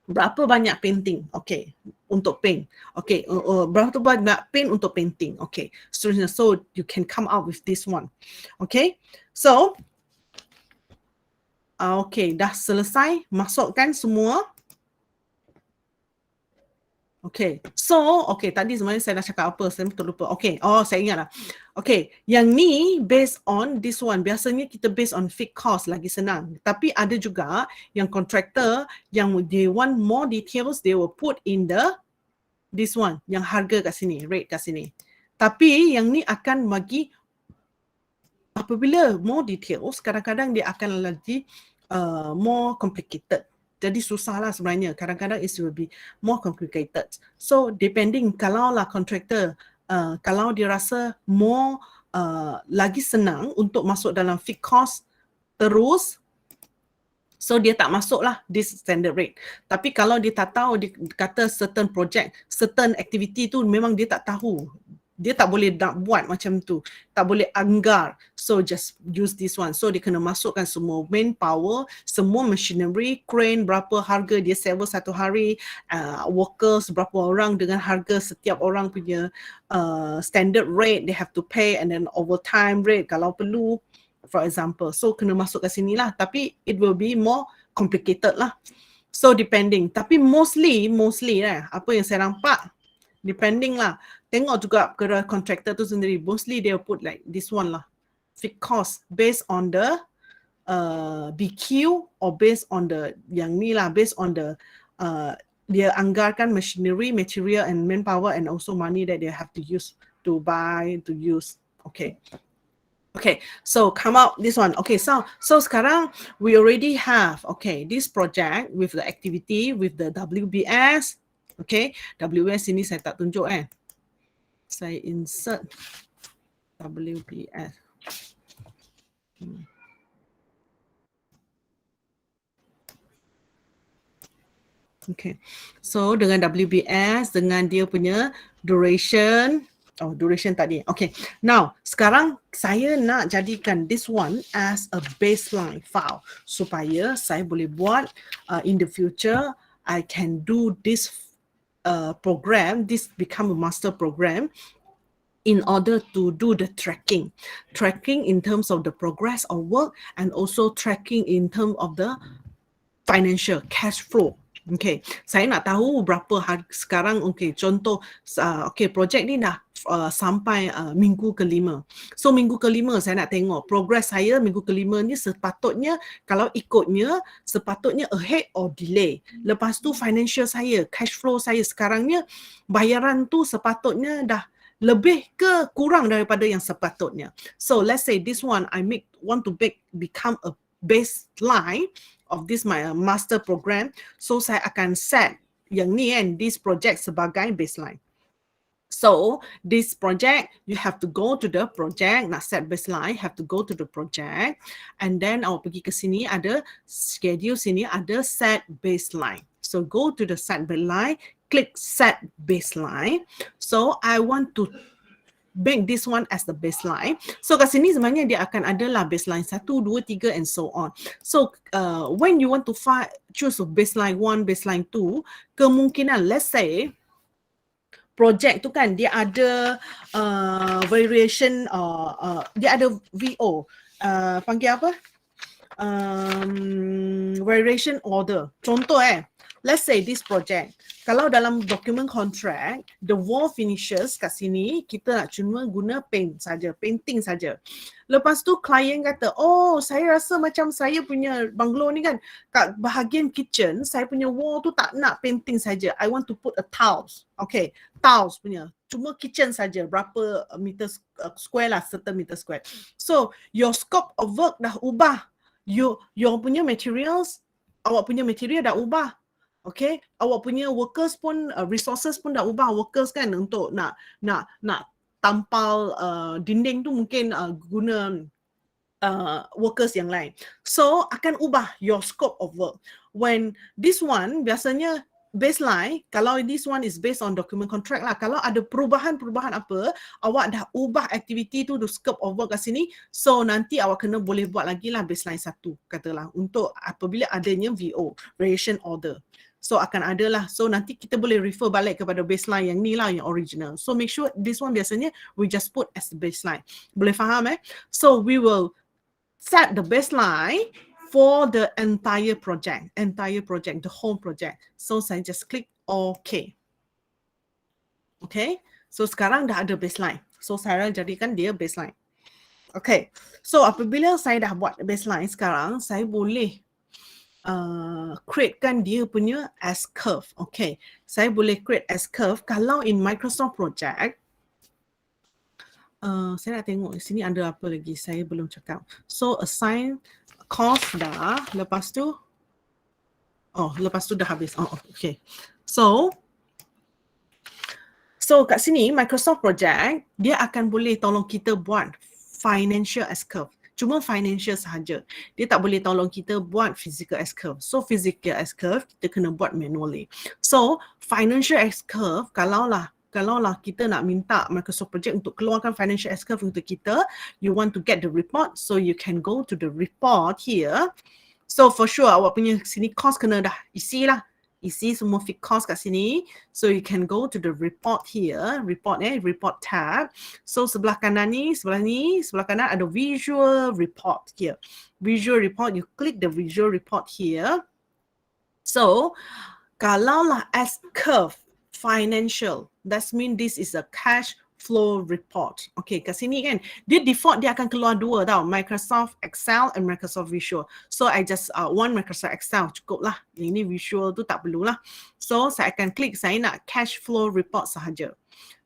berapa banyak painting, okay, untuk paint, okay, berapa banyak paint untuk painting, okay, seterusnya. So you can come out with this one, okay. So okay, dah selesai, masukkan semua. Okay, so okay, tadi sebenarnya saya dah cakap apa, saya terlupa. Okay, saya ingat lah. Okay, yang ni based on this one, biasanya kita based on fixed cost, lagi senang. Tapi ada juga yang contractor yang they want more details, they will put in this one, yang harga kat sini, rate kat sini. Tapi yang ni akan bagi, apabila more details, kadang-kadang dia akan lagi more complicated. Jadi susah lah sebenarnya. Kadang-kadang it will be more complicated. So depending, kalau lah contractor, kalau dia rasa more lagi senang untuk masuk dalam fixed cost terus, so dia tak masuk lah this standard rate. Tapi kalau dia tak tahu, dia kata certain project, certain activity tu memang dia tak tahu, dia tak boleh nak buat macam tu, tak boleh anggar, so just use this one. So dia kena masukkan semua manpower, semua machinery, crane, berapa harga dia sewa satu hari, workers berapa orang dengan harga setiap orang punya standard rate they have to pay, and then overtime rate kalau perlu, for example. So kena masuk ke sini lah, tapi it will be more complicated lah. So depending, tapi mostly lah, apa yang saya nampak, depending lah. Tengok juga ke contractor tu sendiri, mostly they will put like this one lah, fixed cost based on the BQ or based on the yang ni lah, based on the dia anggarkan machinery, material and manpower and also money that they have to use to buy, to use. Okay. Okay, so come out this one. Okay, so sekarang we already have, okay, this project with the activity, with the WBS. Okay, WBS ini saya tak tunjuk Saya insert WBS. Okay, so dengan WBS, dengan dia punya duration, duration tadi. Okay, now sekarang saya nak jadikan this one as a baseline file supaya saya boleh buat in the future, I can do this program, this become a master program in order to do the tracking in terms of the progress of work and also tracking in terms of the financial cash flow. Okay, saya nak tahu berapa sekarang. Okay, contoh, okay, projek ni dah sampai minggu ke-5. So minggu ke-5 saya nak tengok progress saya minggu ke-5 ni sepatutnya, kalau ikutnya sepatutnya ahead or delay. Lepas tu financial saya, cash flow saya sekarangnya, bayaran tu sepatutnya dah lebih ke kurang daripada yang sepatutnya. So let's say this one I want to become a baseline of this my master program. So saya akan set yang ni this project sebagai baseline. So this project, you have to go to the project, nak set baseline, have to go to the project, and then awak pergi ke sini ada schedule, sini ada set baseline. So go to the set baseline, click set baseline. So I want to make this one as the baseline. So kat sini sebenarnya dia akan adalah baseline 1, 2, 3 and so on. So when you want to choose a baseline 1, baseline 2, kemungkinan let's say project tu kan dia ada variation, dia ada VO, panggil apa? Variation order. Contoh let's say this project, kalau dalam document contract, the wall finishes kat sini, kita nak cuma guna painting saja. Lepas tu klien kata, oh saya rasa macam saya punya bungalow ni kan, kat bahagian kitchen, saya punya wall tu tak nak painting saja. I want to put a tiles. Okay, tiles punya. Cuma kitchen saja, berapa meter square lah, certain meter square. So, your scope of work dah ubah. Your punya materials, awak punya material dah ubah. Okay, awak punya workers pun, resources pun dah ubah. Workers kan untuk nak tampal dinding tu mungkin guna workers yang lain. So akan ubah your scope of work. When this one biasanya baseline, kalau this one is based on document contract lah, kalau ada perubahan apa, awak dah ubah activity tu, the scope of work kat sini, so nanti awak kena boleh buat lagi lah baseline 1 katalah, untuk apabila adanya VO, variation order. So akan ada lah. So nanti kita boleh refer balik kepada baseline yang ni lah, yang original. So make sure this one biasanya we just put as the baseline. Boleh faham So we will set the baseline for the entire project, the whole project. So saya just click OK. Okay. So sekarang dah ada baseline. So saya jadikan dia baseline. Okay. So apabila saya dah buat baseline sekarang, saya boleh createkan dia punya S-curve. Okay, saya boleh create S-curve. Kalau in Microsoft Project, saya nak tengok di sini ada apa lagi, saya belum cakap. So assign cost dah, lepas tu dah habis. Okay. So kat sini Microsoft Project, dia akan boleh tolong kita buat financial S-curve. Cuma financial sahaja. Dia tak boleh tolong kita buat physical S-curve. So physical S-curve kita kena buat manually. So financial S-curve, kalaulah kita nak minta Microsoft Project untuk keluarkan financial S-curve untuk kita, you want to get the report, so you can go to the report here. So for sure awak punya sini cost kena dah isi lah. Isi semua fixed cost kat sini. So you can go to the report here, report tab. So sebelah kanan ni, sebelah kanan ada visual report here. Visual report, you click the visual report here. So kalaulah S-curve financial, that means this is a cash flow report. Okay, kat sini kan, dia default dia akan keluar dua tau, Microsoft Excel and Microsoft Visual. So I just one Microsoft Excel cukup lah. Yang ni Visual tu tak perlulah. So saya akan klik saya nak cash flow report sahaja.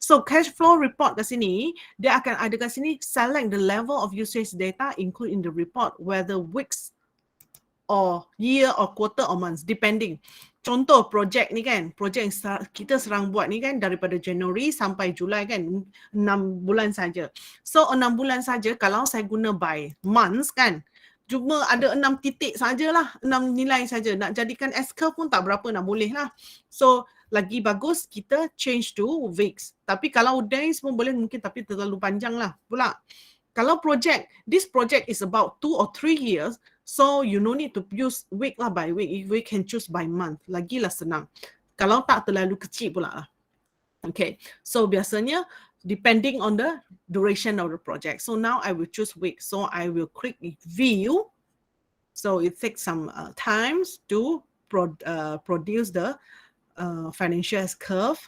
So cash flow report kat sini, dia akan ada kat sini select the level of usage data include in the report whether weeks or year or quarter or months depending. Contoh projek ni kan, projek yang kita serang buat ni kan daripada Januari sampai Julai kan, 6 bulan saja. So 6 bulan saja kalau saya guna by months kan, cuma ada 6 titik sajalah, 6 nilai saja. Nak jadikan S-curve pun tak berapa nak boleh lah. So lagi bagus kita change to weeks. Tapi kalau days pun boleh mungkin, tapi terlalu panjang lah pula. Kalau project, this project is about 2 or 3 years, so you no need to use week lah by week. We can choose by month. Lagilah senang. Kalau tak terlalu kecil pula lah. Okay, so biasanya depending on the duration of the project. So now I will choose week. So I will click view. So it takes some times to produce the financial S-curve.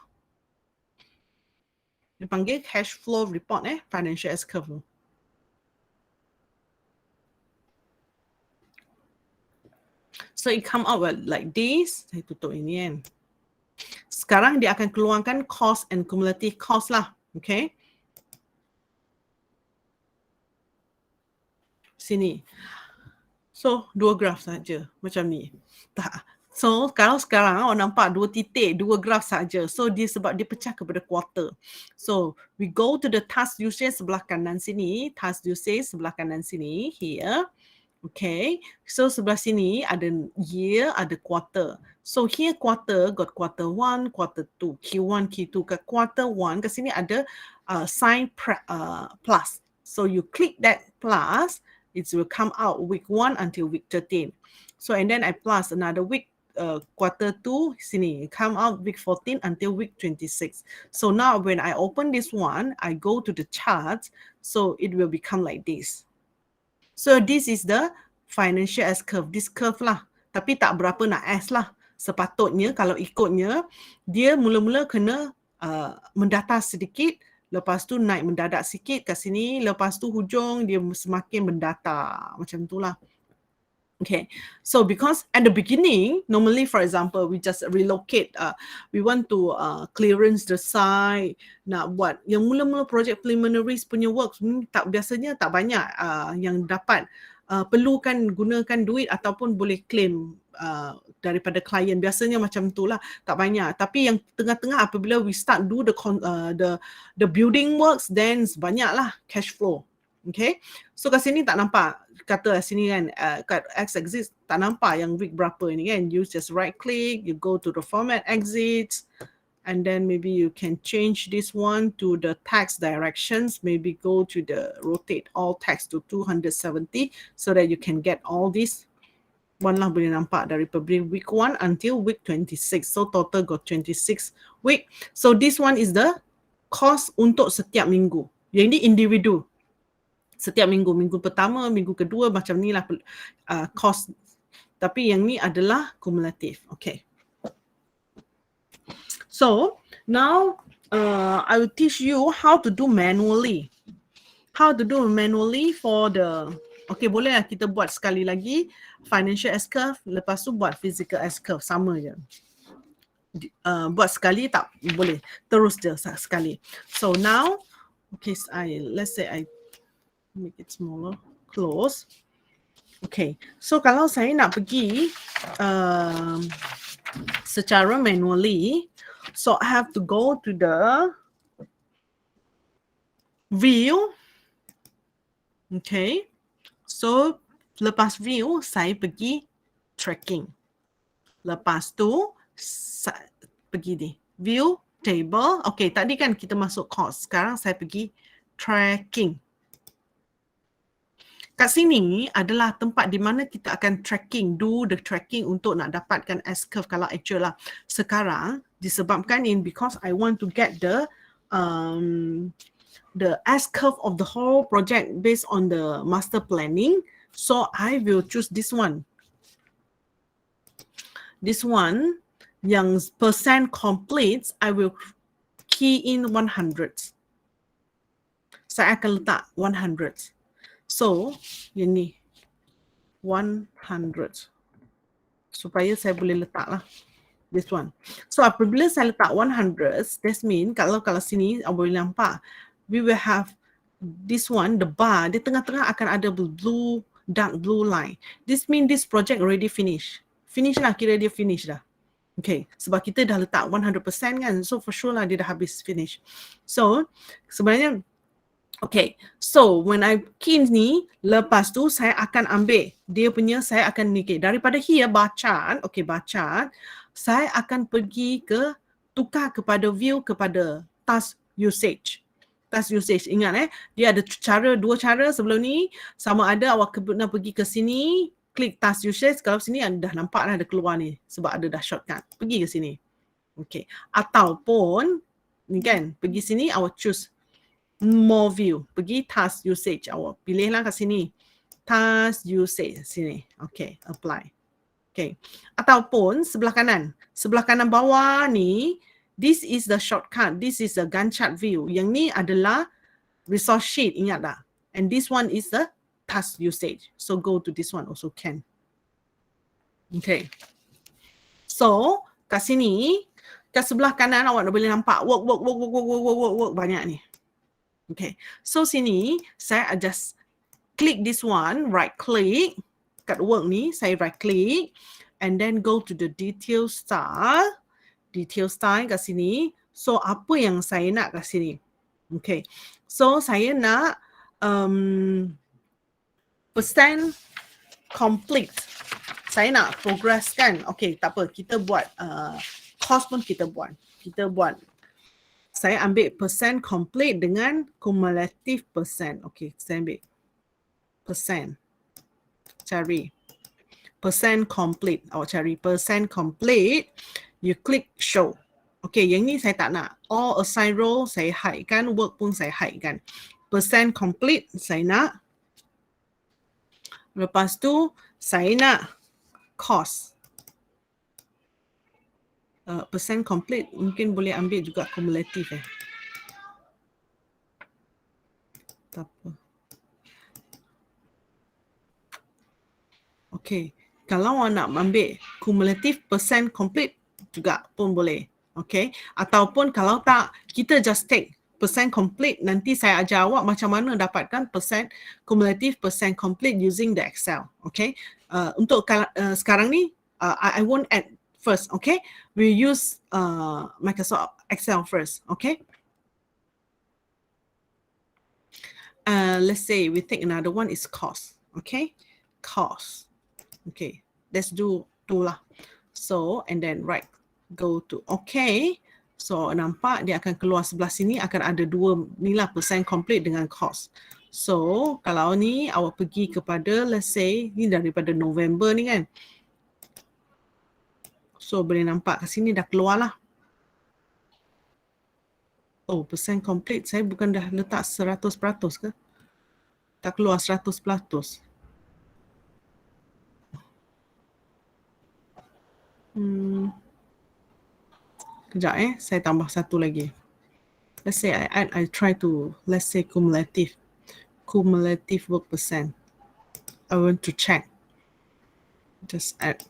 Dipanggil cash flow report financial S-curve. So it come out like this. Saya tutup ini kan. Sekarang dia akan keluarkan cost and cumulative cost lah. Okay. Sini. So, 2 graf saja. Macam ni. Tak. So, kalau sekarang awak nampak 2 titik, 2 graf saja. So, dia sebab dia pecah kepada quarter. So, we go to the task usage sebelah kanan sini. Task usage sebelah kanan sini. Here. Okay, so sebelah sini ada year, ada quarter. So here quarter, got quarter 1, quarter 2, Q1, Q2. Kat quarter 1, kat sini ada sign plus. So you click that plus, it will come out week 1 until week 13. So and then I plus another week, quarter 2, sini, come out week 14 until week 26. So now when I open this one, I go to the chart, so it will become like this. So this is the financial S-curve. This curve lah. Tapi tak berapa nak S lah. Sepatutnya kalau ikutnya, dia mula-mula kena mendata sedikit. Lepas tu naik mendadak sikit kat sini. Lepas tu hujung dia semakin mendata. Macam tu lah. Okay, so because at the beginning, normally for example, we just relocate, we want to clearance the site, nak buat yang mula-mula project preliminaries punya works, biasanya tak banyak yang dapat perlukan gunakan duit ataupun boleh claim daripada klien. Biasanya macam tu lah, tak banyak. Tapi yang tengah-tengah apabila we start do the building works, then banyaklah cash flow. Okay, so kat sini tak nampak, kata sini kan, kat x-axis tak nampak yang week berapa ni kan. You just right click, you go to the format exits, and then maybe you can change this one to the text directions, maybe go to the rotate all text to 270 so that you can get all this. One lah boleh nampak dari week 1 until week 26. So total got 26 week. So this one is the cost untuk setiap minggu. Yang ini individu. Setiap minggu, minggu pertama, minggu kedua, macam ni lah cost. Tapi yang ni adalah kumulatif. Okay. So, now I will teach you how to do manually. How to do manually for the, okay, boleh lah kita buat sekali lagi financial S-curve, lepas tu buat physical S-curve, sama je. Buat sekali tak boleh, terus je sekali. So now, okay, let's say I make it smaller, close. Okay, so kalau saya nak pergi secara manually, so I have to go to the view. Okay, so lepas view, saya pergi tracking. Lepas tu, pergi di view, table. Okay, tadi kan kita masuk cost. Sekarang saya pergi tracking. Kat sini adalah tempat di mana kita akan tracking, do the tracking untuk nak dapatkan S-curve kalau actual lah. Sekarang disebabkan because I want to get the S-curve of the whole project based on the master planning. So I will choose this one. This one yang percent completes, I will key in 100. saya akan letak 100. So, yang ni 100. Supaya saya boleh letak lah this one. So, apabila saya letak 100, that means kalau sini boleh nampak, we will have this one, the bar, di tengah-tengah akan ada blue, dark blue line. This means this project already finish. Finish lah, kira dia finish dah. Okay, sebab kita dah letak 100% kan, so for sure lah dia dah habis finish. So, sebenarnya, okay, so when I key ni, lepas tu saya akan ambil dia punya, saya akan nikah. Daripada here, bar chart, okay, bar chart, saya akan pergi ke, tukar kepada view kepada task usage. Task usage, ingat dia ada dua cara sebelum ni, sama ada awak kena pergi ke sini, klik task usage, kalau sini dah nampak dah ada keluar ni, sebab ada dah shortcut, pergi ke sini. Okay, ataupun, ni kan, pergi sini, awak choose more view, pergi task usage, awak pilihlah kat sini, task usage, sini, okay, apply. Okay, ataupun sebelah kanan bawah ni, this is the shortcut, this is the Gantt chart view, yang ni adalah resource sheet, ingat tak? And this one is the task usage, so go to this one also can. Okay, so kat sini, kat sebelah kanan awak boleh nampak work banyak ni. Okay, so sini saya just click this one, right click kat work ni, saya right click and then go to the detail style kat sini. So apa yang saya nak kat sini? Okay, so saya nak percent complete. Saya nak progress kan. Okay, tak apa, kita buat cost pun kita buat. Saya ambil percent complete dengan cumulative percent. Okay, saya ambil percent. Cari percent complete. Awak cari percent complete. You click show. Okay, yang ni saya tak nak. All assign row saya hide kan. Work pun saya hide kan. Percent complete saya nak. Lepas tu saya nak cost. Percent complete mungkin boleh ambil juga cumulative tak apa. Okay, kalau awak nak ambil cumulative percent complete juga pun boleh. Okay, ataupun kalau tak, kita just take percent complete, nanti saya ajar awak macam mana dapatkan percent cumulative percent complete using the Excel. Okay, untuk sekarang ni I won't add first. Okay, we use Microsoft Excel first. Okay, let's say we take another one is cost. Okay, cost. Okay, let's do two lah. So and then right, go to okay. So nampak dia akan keluar sebelah sini, akan ada dua ni lah, percent complete dengan cost. So kalau ni awak pergi kepada, let's say ni daripada November ni kan. So boleh nampak kat sini dah keluar lah. Oh, percent complete saya bukan dah letak 100% ke? Tak keluar 100%. Kejap saya tambah satu lagi. Let's say I try to, let's say cumulative work percent. I want to check. Just add.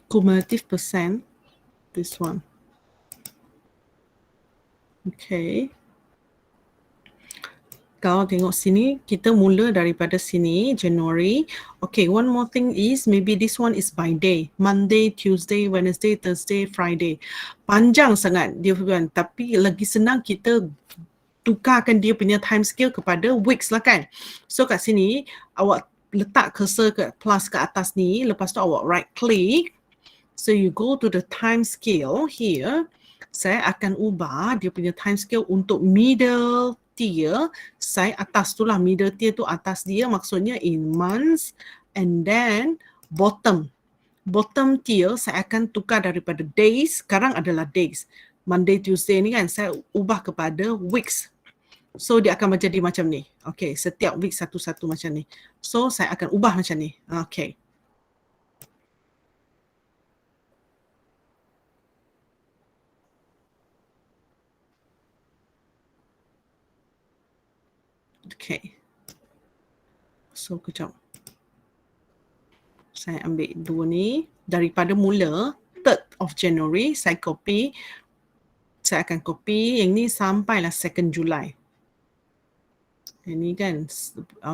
Cumulative percent, this one. Okay. Kalau tengok sini, kita mula daripada sini, January. Okay, one more thing is, maybe this one is by day. Monday, Tuesday, Wednesday, Thursday, Friday. Panjang sangat dia kan. Tapi lagi senang kita tukarkan dia punya time scale kepada weeks lah kan. So kat sini, awak letak cursor ke plus ke atas ni. Lepas tu awak right click. So you go to the time scale here. Saya akan ubah dia punya time scale untuk middle tier. Saya atas tu lah, middle tier tu atas dia, maksudnya in months. And then bottom tier saya akan tukar daripada days, sekarang adalah days. Monday, Tuesday ni kan, saya ubah kepada weeks. So dia akan menjadi macam ni. Okay, setiap week satu-satu macam ni. So saya akan ubah macam ni. Okay, Okay. So kejap. Saya ambil dua ni. Daripada mula 3rd of January saya copy. Saya akan copy yang ni sampailah 2nd July. Ini kan.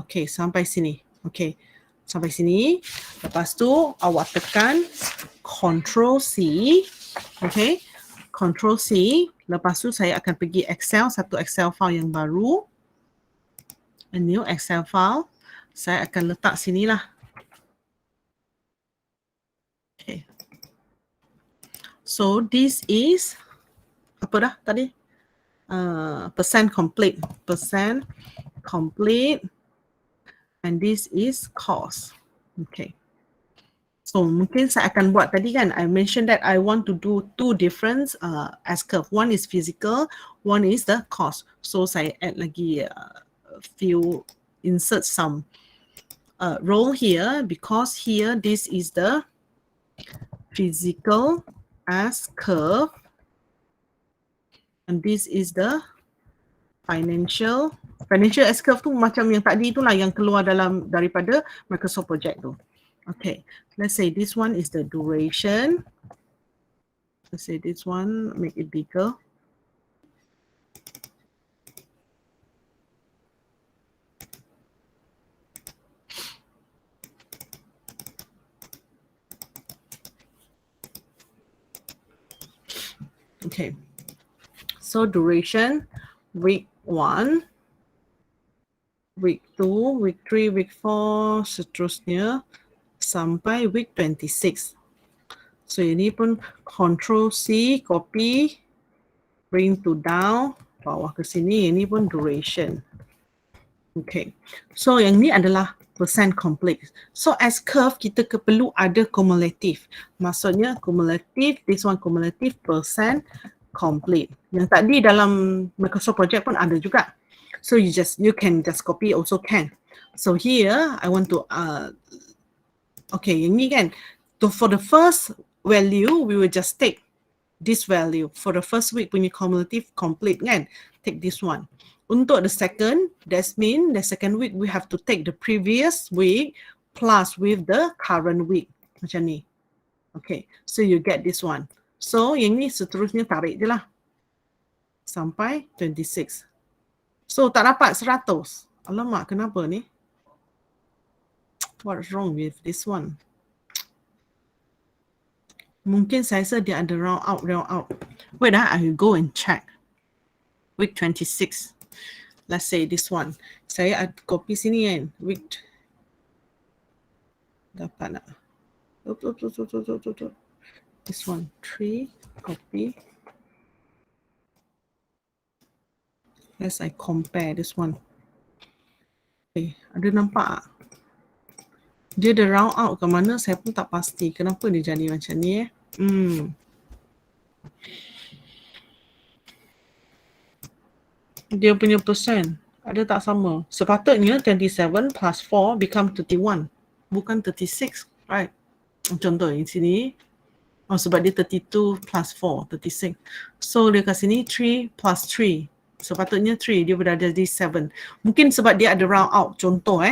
Okay, sampai sini. Okay. Sampai sini. Lepas tu awak tekan Ctrl C. Okay. Ctrl C. Lepas tu saya akan pergi Excel. Satu Excel file yang baru. A new Excel file. Saya akan letak sinilah. Okay. So this is apa dah tadi? Percent complete. Percent complete. And this is cost. Okay. So mungkin saya akan buat tadi kan, I mentioned that I want to do two different S-curve. One is physical, one is the cost. So saya add lagi few, insert some row here because here this is the physical S-curve and this is the financial S-curve tu macam yang tadi itulah yang keluar daripada Microsoft Project tu. Okay, let's say this one is the duration. Let's say this one, make it bigger. Okay, so duration, week 1, week 2, week 3, week 4, seterusnya sampai week 26. So ini pun Ctrl C, copy, bring to down, bawah ke sini, ini pun duration. Okay, so yang ni adalah percent complete. So as curve kita perlu ada cumulative. Maksudnya cumulative, this one cumulative percent complete. Yang tadi dalam Microsoft Project pun ada juga. So you can just copy also can. So here I want to okay, yang ni kan. So for the first value we will just take this value for the first week punya cumulative complete kan. Take this one. Untuk the second, that means the second week we have to take the previous week plus with the current week. Macam ni. Okay, so you get this one. So yang ni seterusnya tarik je lah. Sampai 26. So tak dapat 100. Alamak, kenapa ni? What's wrong with this one? Mungkin saya rasa dia ada round out. Wait, I will go and check. Week 26. Let's say this one. Saya copy sini kan. Week. Dapat nak? This one. 3. Copy. Let's I compare this one. Okay. Ada nampak tak? Dia ada round out ke mana? Saya pun tak pasti. Kenapa dia jadi macam ni Dia punya persen ada tak sama? Sepatutnya 27 plus 4 become 31. Bukan 36, right? Contoh di sini. Oh, sebab dia 32 plus 4, 36. So dia kat sini 3 plus 3. Sepatutnya 3, dia berada di 7. Mungkin sebab dia ada round out. Contoh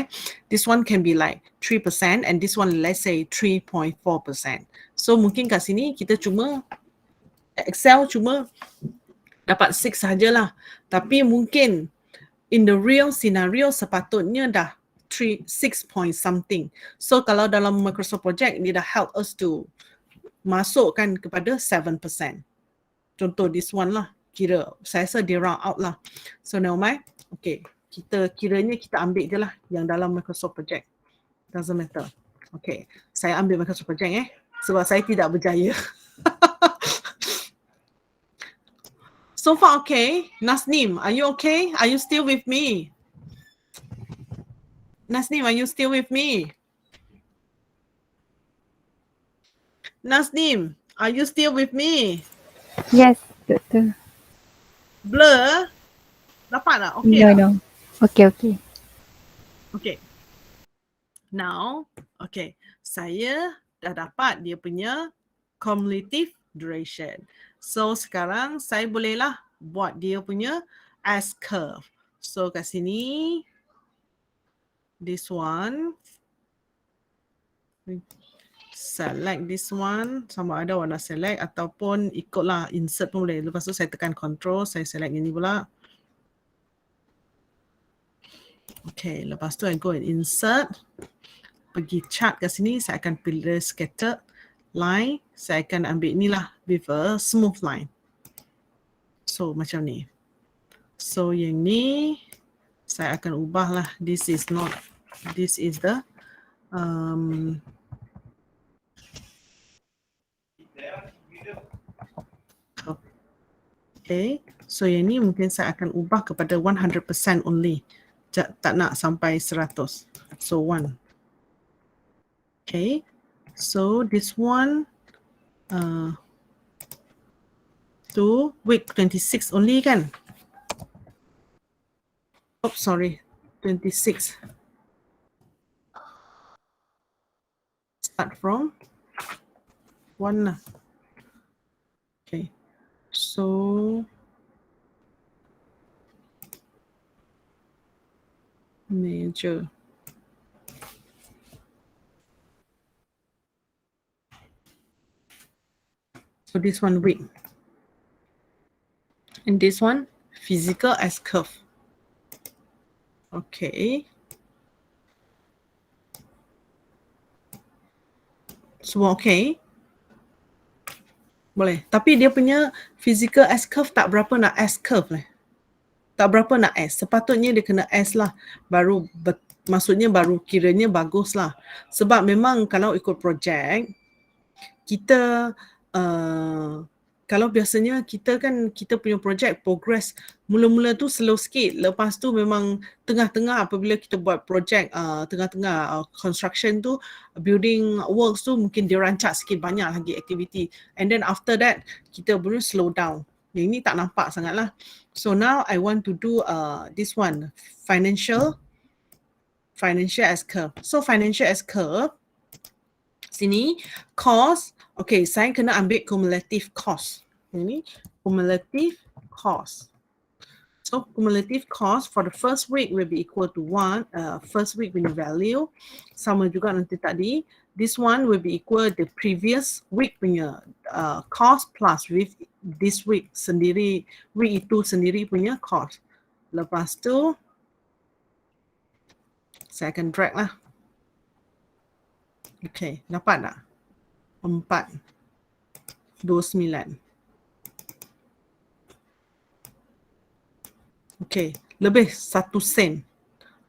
this one can be like 3% and this one let's say 3.4%. So mungkin kat sini kita cuma Excel cuma dapat 6 sajalah. Tapi mungkin in the real scenario sepatutnya dah 6 point something. So kalau dalam Microsoft Project dia dah help us to masukkan kepada 7%. Contoh this one lah. Kira saya rasa dia round out lah. So never mind. Okay. Kiranya kita ambil je lah yang dalam Microsoft Project. Doesn't matter. Okay. Saya ambil Microsoft Project sebab saya tidak berjaya. So far okay. Nasnim, are you okay? Are you still with me? Nasnim, are you still with me? Nasnim, are you still with me? Yes, betul. Blur? Dapat tak? Okay tak? No. Okay. Okay. Now, okay. Saya dah dapat dia punya cumulative duration. So sekarang saya bolehlah buat dia punya S-curve. So kat sini this one. Select this one, sama ada warna select ataupun ikutlah insert pun boleh. Lepas tu saya tekan control, saya select ini pula. Okay, lepas tu I go and insert. Pergi chart kat sini, saya akan pilih scattered line. Saya akan ambil inilah with a smooth line. So macam ni. So yang ni saya akan ubahlah. This is the okay. So yang ni mungkin saya akan ubah kepada 100% only. Tak nak sampai 100. So 1. Okay. So this one to week 26 only kan? Oh, sorry. 26. Start from 1 lah. Okay. So major. So this one week. And this one physical as curve. Okay. Semua okay. Boleh. Tapi dia punya physical S curve tak berapa nak S curve lah. Tak berapa nak S. Sepatutnya dia kena S lah. Maksudnya baru kiranya bagus lah. Sebab memang kalau ikut projek, kita kalau biasanya kita punya projek progress mula-mula tu slow sikit. Lepas tu memang tengah-tengah apabila kita buat projek tengah-tengah construction tu, building works tu mungkin dia rancak sikit banyak lagi aktiviti. And then after that kita boleh slow down. Yang ni tak nampak sangat lah. So now I want to do this one, financial as curve. So financial as curve, sini cost. Okay, saya kena ambil cumulative cost. Ini cumulative cost. So cumulative cost for the first week will be equal to 1. First week punya value sama juga nanti tadi. This one will be equal the previous week punya cost plus with this week sendiri, week itu sendiri punya cost. Lepas tu saya akan drag lah. Okay, dapat tak? 429. Okay, lebih 1 sen.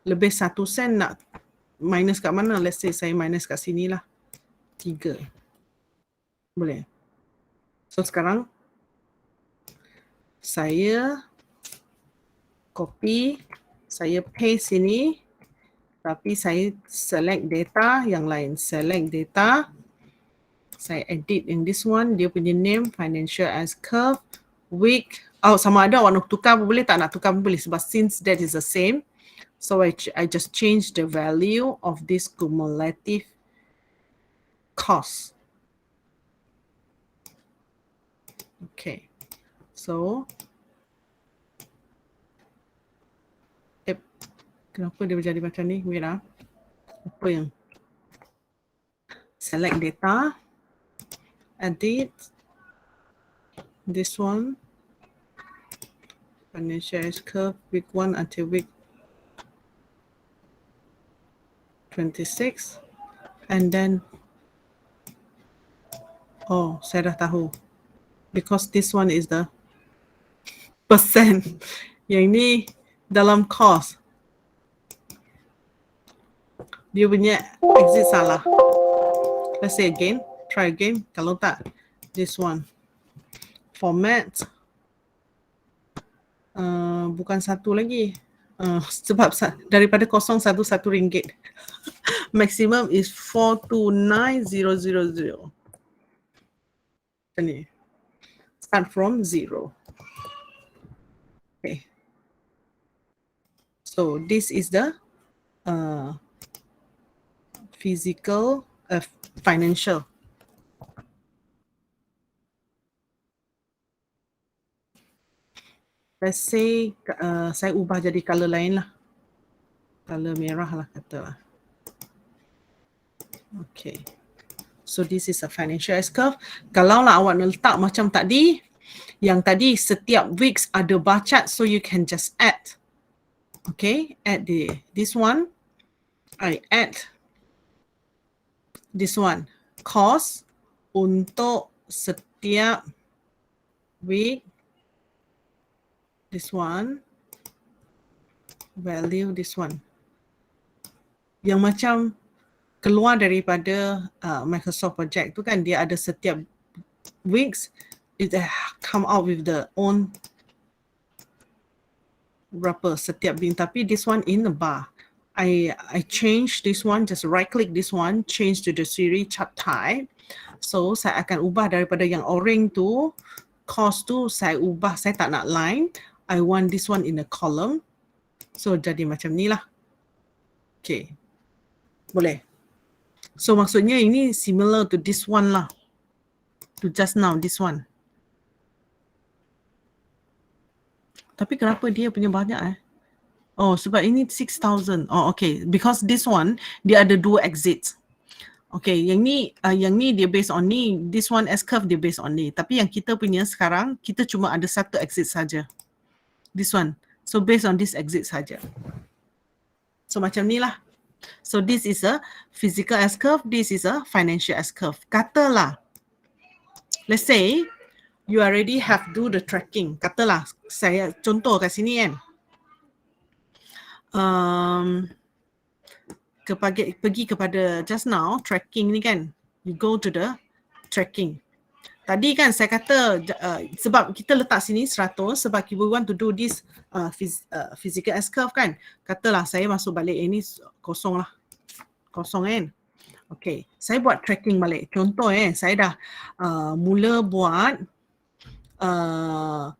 Lebih 1 sen nak minus kat mana? Let's say saya minus kat sini lah. 3. Boleh. So sekarang saya copy, saya paste sini. Tapi saya select data yang lain. Select data. Saya edit in this one. Dia punya name financial as curve. Week. Oh, sama ada warna tukar pun boleh. Tak nak tukar pun boleh. Sebab since that is the same. So I just change the value of this cumulative cost. Okay. So. Kenapa dia jadi macam ni? Wait lah. Apa yang? Select data. Edit. This one. Financial as curve. Week 1 until week 26. And then. Oh, saya dah tahu. Because this one is the percent. Yang ni dalam cost. Dia punya exit salah. Let's say again. Try again. Kalau tak, this one. Format. Bukan satu lagi. Sebab daripada kosong satu ringgit. Maximum is 429000. Ini. Start from 0. Okay. So this is the physical, financial. Let's say saya ubah jadi color lain lah. Color merah lah katalah. Okay. So this is a financial S-curve. Kalau lah awak nak letak macam tadi, yang tadi setiap weeks ada bar chart, so you can just add. Okay, add this one. I add this one. Cost untuk setiap week. This one. Value this one. Yang macam keluar daripada Microsoft Project tu kan, dia ada setiap weeks it come out with the own berapa setiap bin, tapi this one in the bar. I change this one, just right click this one, change to the series chart type. So saya akan ubah daripada yang orange tu, cost tu saya ubah, saya tak nak line. I want this one in a column. So jadi macam ni lah. Okay. Boleh. So maksudnya ini similar to this one lah. To just now, this one. Tapi kenapa dia punya banyak Oh, sebab ini 6,000. Oh, okay. Because this one, dia ada 2 exits. Okay, yang ni dia based on ni. This one S-curve dia based on ni. Tapi yang kita punya sekarang, kita cuma ada satu exit saja. This one. So based on this exit saja. So macam ni lah. So this is a physical S-curve, this is a financial S-curve. Katalah, let's say you already have do the tracking. Katalah, saya contoh kat sini kan. Pergi kepada just now, tracking ni kan. You go to the tracking. Tadi kan saya kata sebab kita letak sini 100 sebab we want to do this physical S-curve kan. Katalah saya masuk balik ini kosong lah. Kosong kan. Okay. Saya buat tracking balik. Contoh saya dah mula buat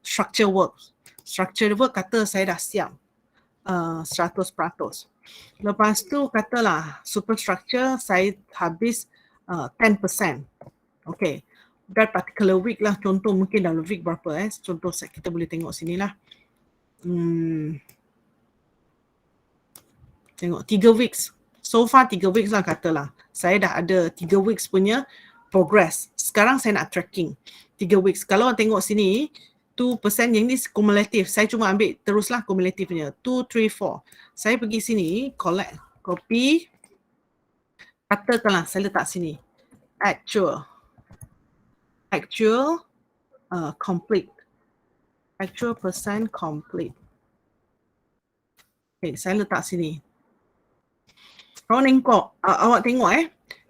structure work. Structure work kata saya dah siap 100%. Lepas tu katalah superstructure saya habis 10%. Okay. That particular week lah, contoh mungkin dalam week berapa contoh kita boleh tengok sini lah. Tengok 3 weeks. So far 3 weeks lah katalah. Saya dah ada 3 weeks punya progress. Sekarang saya nak tracking 3 weeks. Kalau tengok sini 2% yang ni kumulatif. Saya cuma ambil teruslah kumulatifnya. 2, 3, 4. Saya pergi sini, collect, copy. Katakanlah saya letak sini. Actual complete. Actual percent complete. Okay, saya letak sini. Awak tengok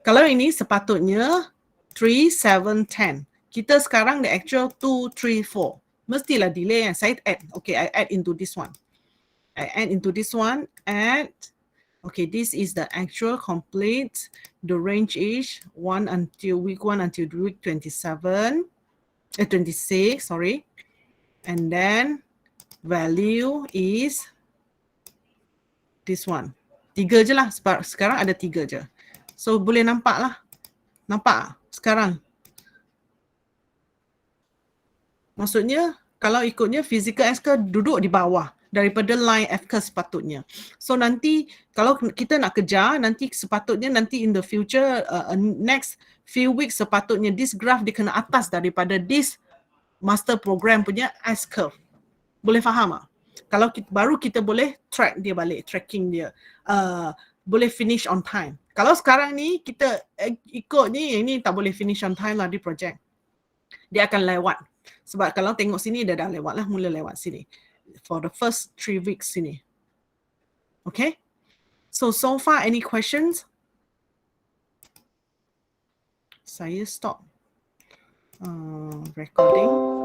kalau ini sepatutnya 3, 7, 10. Kita sekarang the actual 2, 3, 4. Mestilah delay kan. Saya add. Okay, I add into this one. Add. Okay, this is the actual complete. The range is week 1 until week 26, sorry. And then value is this one. 3 je lah. Sekarang ada 3 je. So boleh nampak lah. Nampak sekarang. Maksudnya kalau ikutnya physical S-curve duduk di bawah daripada line F-curve sepatutnya. So nanti kalau kita nak kejar, nanti sepatutnya nanti in the future next few weeks sepatutnya this graph dia kena atas daripada this master program punya S-curve. Boleh faham tak? Kalau baru kita boleh track dia balik, tracking dia. Boleh finish on time. Kalau sekarang ni kita ikut ni, yang ni tak boleh finish on time lah di project. Dia akan lewat. Sebab kalau tengok sini dia dah lewat lah, mula lewat sini. For the first 3 weeks sini. Okay? So far any questions? Saya stop recording.